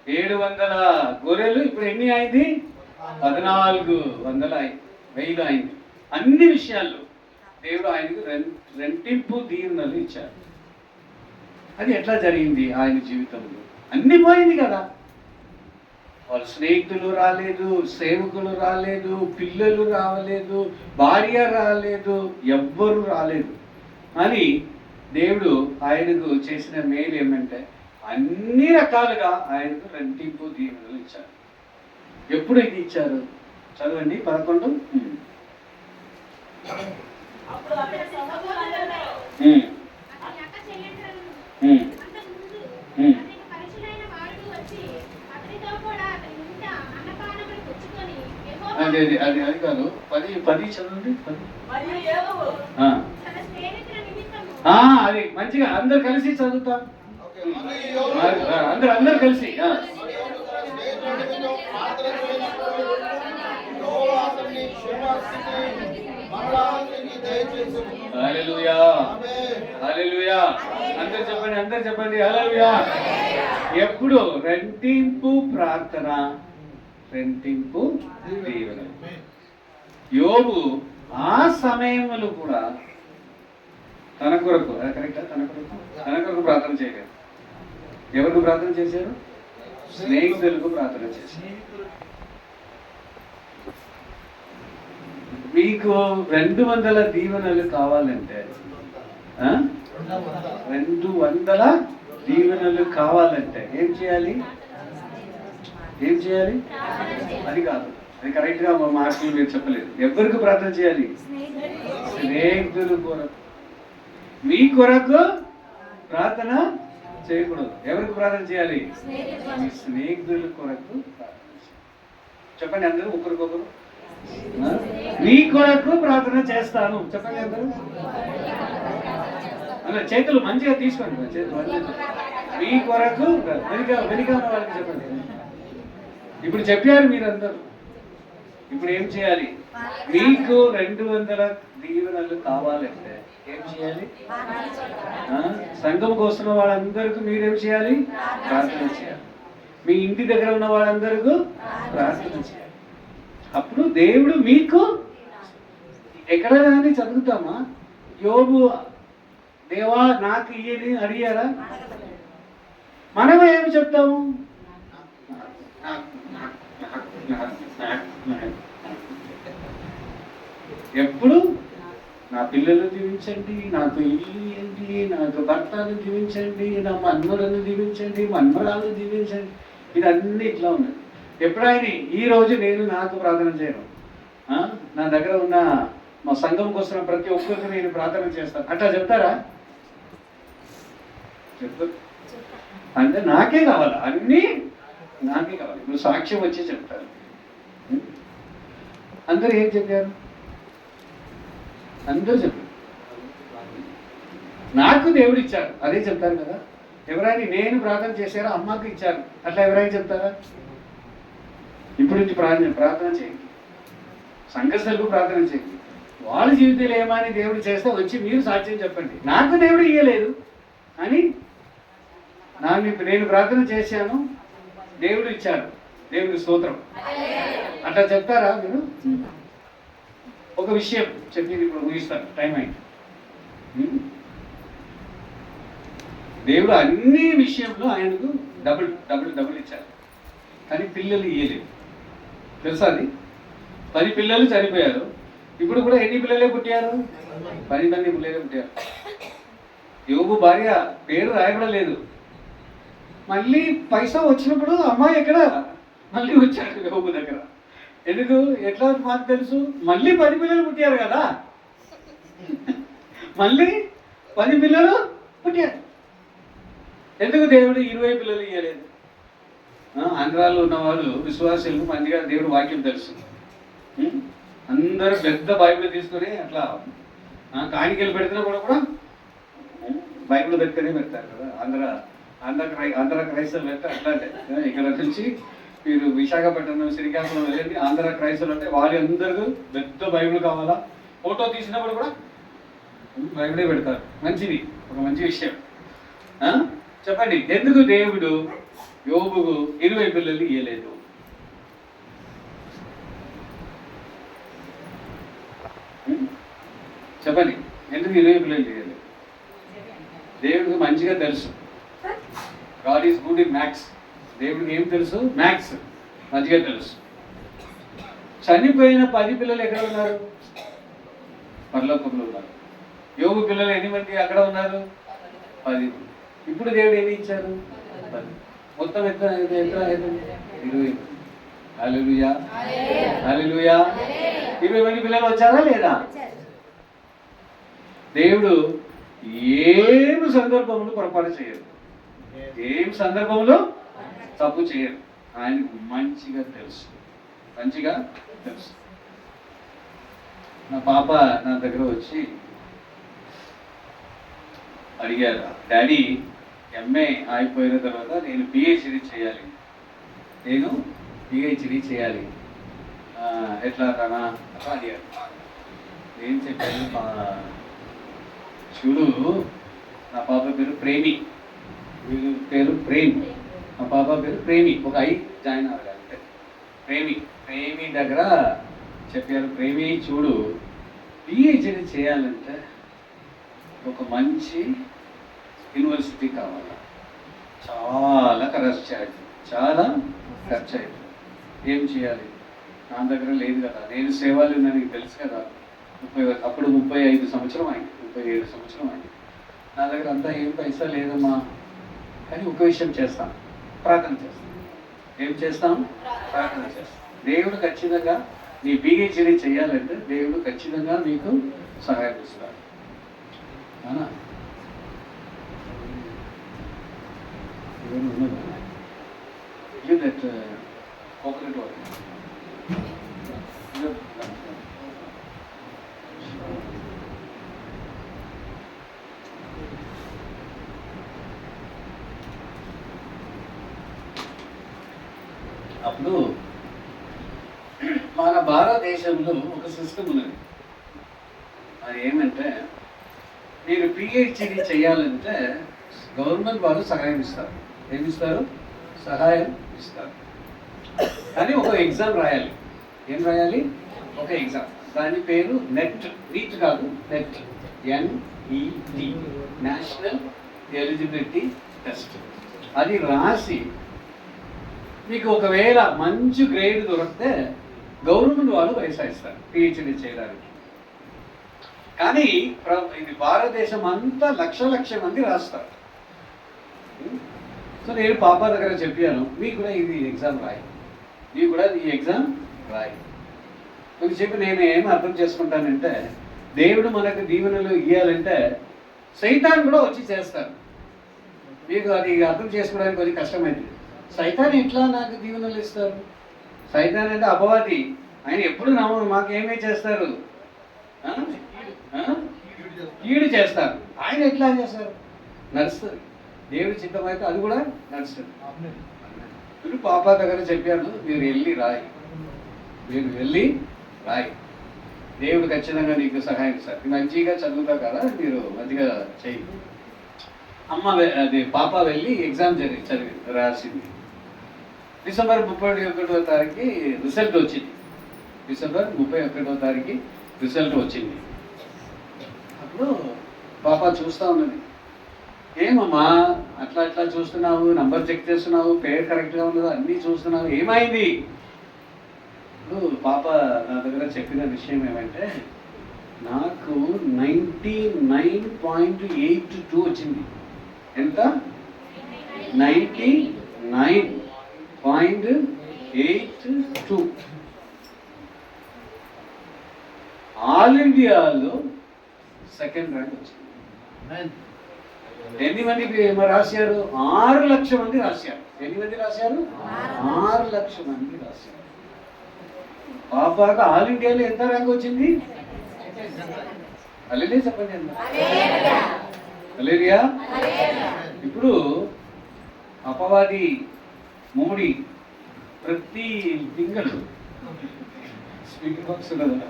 700 గొర్రెలు ఇప్పుడు ఎన్ని అయింది? 1400 1000 అయింది. అన్ని విషయాల్లో దేవుడు ఆయనకు రెంటింపు దీవెనలు ఇచ్చాడు. అది ఎట్లా జరిగింది ఆయన జీవితంలో? అన్ని పోయింది కదా. వాళ్ళ స్నేహితులు రాలేదు, సేవకులు రాలేదు, పిల్లలు రాలేదు, భార్య రాలేదు, ఎవ్వరు రాలేదు. అని దేవుడు ఆయనకు చేసిన మేలు ఏమంటే అన్ని రకాలుగా ఆయనకు రెంటింపు దీవెనలు ఇచ్చారు. ఎప్పుడు ఇది ఇచ్చారు? చదవండి 11. అది అది అది అది కాదు, 10 చదవండి. 10 అది మంచిగా అందరు కలిసి చదువుతాం. ఓకే. మరియు అందరు కలిసి హల్లెలూయా, హల్లెలూయా. అందరు చెప్పండి హల్లెలూయా. ఎప్పుడు రెంటింపు ప్రార్థన, రెంటింపు దీవెన. యోబు ఆ సమయంలో కూడా తన కొరకు, కరెక్టా, తన కొరకు ప్రార్థన చేయలేదు. ఎవరికి ప్రార్థన చేశారు? స్నేహితులకు ప్రార్థన చేశారు. మీకు 200 దీవెనలు కావాలంటే 200 దీవెనలు కావాలంటే ఏం చేయాలి? అది కాదు, అది కరెక్ట్ గా మార్కులు మీరు చెప్పలేదు. ఎవరికి ప్రార్థన చేయాలి? స్నేహితులు కొరకు. మీ కొరకు ప్రార్థన చేయకూడదు. ఎవరికి ప్రార్థన చేయాలి? మీ స్నేహితుల కొరకు ప్రార్థన చేయాలి. చెప్పండి అందరూ ఒకరికొకరు. మీ కొరకు ప్రార్థన చేస్తాను చెప్పండి అందరూ. అలా చేతులు మంచిగా తీసుకోండి, చేతులు మీ కొరకు. వెనుక ఉన్న వాళ్ళకి చెప్పండి. ఇప్పుడు చెప్పారు మీరందరూ. ఇప్పుడు ఏం చేయాలి? మీకు 200 దీవెనలు కావాలంటే ఏం చేయాలి? సంఘం కోసం వాళ్ళందరికీ మీరేం చేయాలి? ప్రార్థన చేయాలి. మీ ఇంటి దగ్గర ఉన్న వాళ్ళందరికీ ప్రార్థన చేయాలి. అప్పుడు దేవుడు మీకు ఎక్కడ కానీ చదువుతామా? యోబు దేవా నాకు ఇయ్యని అడిగారా? మనమే ఏమి చెప్తాము? ఎప్పుడు నా పిల్లలు దీవించండి, నాకు ఇల్లు ఏంటి, నాకు భర్తను దీవించండి, నా మన్మలను దీవించండి, మన్మరాలను దీవించండి. ఇదన్నీ ఇట్లా ఉన్నది. ఎప్పుడైనా ఈ రోజు నేను నాకు ప్రార్థన చేయను, నా దగ్గర ఉన్న మా సంఘం కోసం ప్రతి ఒక్కరికి నేను ప్రార్థన చేస్తాను అట్లా చెప్తారా? చెప్తారు. అంటే నాకే కావాలి, అన్నీ నాకే కావాలి. ఇప్పుడు సాక్ష్యం వచ్చి చెప్తారు. అందరూ ఏం చెప్పారు? అందరూ చెప్పారు నాకు దేవుడు ఇచ్చారు, అదే చెప్తారు కదా. ఎవరైనా నేను ప్రార్థన చేశారో అమ్మకు ఇచ్చారు అట్లా ఎవరైనా చెప్తారా? ఇప్పుడు నుంచి ప్రార్థన చేయండి, సంఘస్థులకు ప్రార్థన చేయండి. వాళ్ళ జీవితంలో ఏమని దేవుడు చేస్తే వచ్చి మీరు సాక్ష్యం చెప్పండి. నాకు దేవుడు ఇయ్యలేదు అని నేను ప్రార్థన చేశాను, దేవుడు ఇచ్చాడు, దేవుడి స్తోత్రం అట్లా చెప్తారా మీరు? ఒక విషయం చెప్పి ఇప్పుడు ముగిస్తాను, టైం అయింది. దేవుడు అన్ని విషయంలో ఆయనకు డబుల్ ఇచ్చారు, కానీ పిల్లలు ఇయ్యలేదు. తెలుసా అది? 10 పిల్లలు చనిపోయారు. ఇప్పుడు కూడా ఎన్ని పిల్లలే పుట్టారు? 10 మంది పిల్లలే పుట్టారు. యోబు భార్య పేరు రాయబడలేదు. మళ్ళీ పైసా వచ్చినప్పుడు అమ్మాయి ఎక్కడ? మళ్ళీ వచ్చాడు యోబు దగ్గర. ఎందుకు? ఎట్లా మాకు తెలుసు? మళ్ళీ 10 పిల్లలు పుట్టారు కదా, మళ్ళీ 10 పిల్లలు పుట్టారు. ఎందుకు దేవుడు 20 పిల్లలు ఇవ్వలేదు? ఆంధ్రాలో ఉన్న వాళ్ళు విశ్వాసులకు మంచిగా దేవుడు వాక్యం తెలుసు. అందరూ పెద్ద బైబిల్ తీసుకొని అట్లా కాணிకలు పెడుతున్నా కూడా బైబిల్ పెట్టుకునే పెడతారు కదా. ఆంధ్ర క్రైస్తవులు అయితే అట్లాంటే. ఇక్కడ నుంచి మీరు విశాఖపట్నం, శ్రీకాకుళం వెళ్ళండి, ఆంధ్ర క్రైస్తవులు అంటే వాళ్ళందరూ పెద్ద బైబిల్ కావాలా. ఫోటో తీసినప్పుడు కూడా బైబిలే పెడతారు. మంచిది, ఒక మంచి విషయం. చెప్పండి, ఎందుకు దేవుడు యోబుకు 20 పిల్లలు ఇవ్వలేదు? చెప్పండి, ఎందుకు 20 పిల్లలు ఇవ్వలేదు? దేవుడికి మంచిగా తెలుసు. God is good in maths. దేవుడికి ఏం తెలుసు? మ్యాథ్స్ మంచిగా తెలుసు. చనిపోయిన 10 పిల్లలు ఎక్కడ ఉన్నారు? పరలోకంలో ఉన్నారు. యోబు పిల్లలు ఎన్ని మంది అక్కడ ఉన్నారు? 10. ఇప్పుడు దేవుడు ఎన్ని ఇచ్చారు? 10. మొత్తం ఎంత 20. హల్లెలూయా, హల్లెలూయా. 20 మంది పిల్లలు వచ్చారా లేదా? దేవుడు ఏం సందర్భంలో పొరపాటు చేయరు, ఏం సందర్భంలో తప్పు చేయరు. ఆయనకు మంచిగా తెలుసు. మంచిగా తెలుసు. నా పాప నా దగ్గర వచ్చి అడిగారు, డాడీ ఎంఏ అయిపోయిన తర్వాత నేను పిహెచ్డి చేయాలి, నేను పిహెచ్డి చేయాలి, ఎట్లా రానా అట్లా అడిగారు. ఏం చెప్పాను, చూడు నా పాప పేరు ప్రేమి, వీళ్ళ పేరు ప్రేమ్, మా పాప పేరు ప్రేమి, ఒక ఐ జాయిన్ అవ్వాలి అంటే ప్రేమి దగ్గర చెప్పారు, ప్రేమి చూడు పిహెచ్డి చేయాలంటే ఒక మంచి యూనివర్సిటీ కావాలి, చాలా ఖర్చు అవుతుంది, ఏం చేయాలి, నా దగ్గర లేదు కదా, నేను సేవలు నీకు తెలుసు కదా, అప్పుడు 35 సంవత్సరం అయింది, 37 సంవత్సరం అయింది, నా దగ్గర అంతా ఏం పైసా లేదమ్మా, కానీ ఒక విషయం చేస్తాను, ప్రార్థన చేస్తాం. ఏం చేస్తాం? ప్రార్థన చేస్తాం. దేవుడు ఖచ్చితంగా నీ పిహెచ్డి చేయాలంటే దేవుడు ఖచ్చితంగా మీకు సహాయం ఇస్తాడు. అవునా? Coconut water. అప్పుడు మన భారతదేశంలో ఒక సిస్టమ్ ఉన్నది, అది ఏమంటే మీరు పిహెచ్డి చేయాలంటే గవర్నమెంట్ వాళ్ళు సహాయం ఇస్తారు. ఏమిస్తారు? సహాయం ఇస్తారు. కానీ ఒక ఎగ్జామ్ రాయాలి. ఏం రాయాలి? ఒక ఎగ్జామ్. దాని పేరు నెట్. నీట్ కాదు, net, NET, national eligibility test. అది రాసి మీకు ఒకవేళ మంచి గ్రేడ్ దొరికితే గవర్నమెంట్ వాళ్ళు పైసా ఇస్తారు పిహెచ్డి చేయడానికి. కానీ ఇది భారతదేశం అంతా లక్ష మంది రాస్తారు. సో నేను పాప దగ్గర చెప్పాను, మీకు కూడా ఇది ఎగ్జామ్ రాయి, నీకు కూడా ఈ ఎగ్జామ్ రాయి. మీకు చెప్పి నేను ఏం అర్థం చేసుకుంటానంటే, దేవుడు మనకు దీవెనలు ఇవ్వాలంటే సైతాన్ కూడా వచ్చి చేస్తారు. మీకు అది అర్థం చేసుకోవడానికి కొంచెం కష్టమైంది. సైతాన్ ఎట్లా నాకు దీవెనలు ఇస్తారు? సైతాన్ అంటే అపవాది, ఆయన ఎప్పుడు మాకేమీ చేస్తారు, కీడు చేస్తారు. ఆయన ఎట్లా చేస్తారు? నడుస్తుంది. దేవుడి చిత్తం అయితే అది కూడా నడుస్తుంది. మీరు పాప దగ్గర చెప్పాను, మీరు వెళ్ళి రాయి, దేవుడు ఖచ్చితంగా నీకు సహాయం ఇస్తారు. మంచిగా చదువుతా కదా, మీరు మంచిగా చెయ్యి. పాప వెళ్ళి ఎగ్జామ్ చదివి రాసింది. డిసెంబర్ 31వ తారీఖు రిజల్ట్ వచ్చింది. డిసెంబర్ 31వ తారీఖు రిజల్ట్ వచ్చింది. అప్పుడు పాప చూస్తూ ఉన్నది, ఏమమ్మా అట్లా చూస్తున్నావు, నంబర్ చెక్ చేస్తున్నావు, పేరు కరెక్ట్గా ఉన్నదో అన్నీ చూస్తున్నావు, ఏమైంది? ఇప్పుడు పాప నా దగ్గర చెప్పిన విషయం ఏమంటే, నాకు 99.82 వచ్చింది. ఎంత? 99.82. ఆల్ ఇండియాలో సెకండ్ ర్యాంక్ వచ్చింది. ఎన్ని మంది రాశారు? 6 లక్షల మంది రాశారు. ఎన్ని మంది రాశారు? 6 లక్షల మంది రాశారు. పాపకు ఆల్ ఇండియాలో ఎంత ర్యాంక్ వచ్చింది? హల్లెలూయా చెప్పండి. ఎంత? హల్లెలూయా. ఇప్పుడు అపవాది మోడీ ప్రతి తింగడు స్పీకర్ బాక్స్ ఉన్నదా?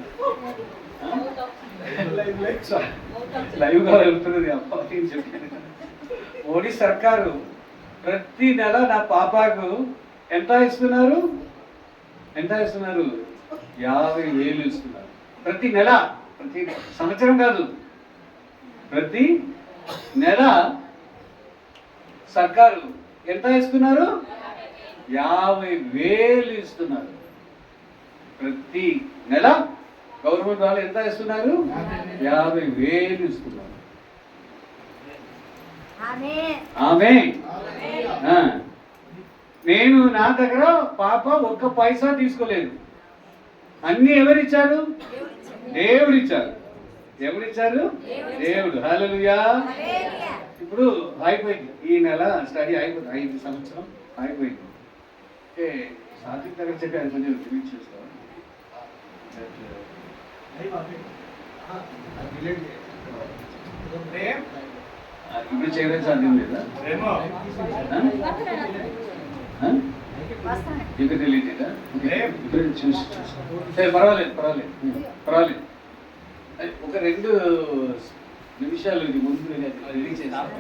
లైవ్గా వెళ్తున్నది. అప్పటి చెప్పాను, మోడీ సర్కారు ప్రతి నెల నా పాపకు ఎంత ఇస్తున్నారు? 50,000 ఇస్తున్నారు ప్రతి నెల. ప్రతి సంవత్సరం కాదు, ప్రతి నెల సర్కారు ఎంత ఇస్తున్నారు? 50,000 ఇస్తున్నారు ప్రతి నెల. గవర్నమెంట్ వాళ్ళు ఎంత ఇస్తున్నారు? 50,000 ఇస్తున్నారు. ఆమేన్. నేను నా దగ్గర పాప ఒక్క పైసా తీసుకోలేదు. అన్ని ఎవరిచ్చారు? దేవుడిచ్చారు. ఎవరిచ్చారు? దేవుడు. హల్లెలూయా. ఇప్పుడు అయిపోయింది, ఈ నెల స్టడీ అయిపోయింది, 5 సంవత్సరం అయిపోయింది. సాత్విక్ దగ్గర చెప్పి ఆయన కొంచెం రిలీజ్ చేస్తాను ఇప్పుడు చేయడం సాధ్యం లేదా ఇంకా తెలియదా ఇప్పుడు చూసి సరే పర్వాలేదు ఒక 2 నిమిషాలు ఇది ముందు రిలీజ్ చేస్తాను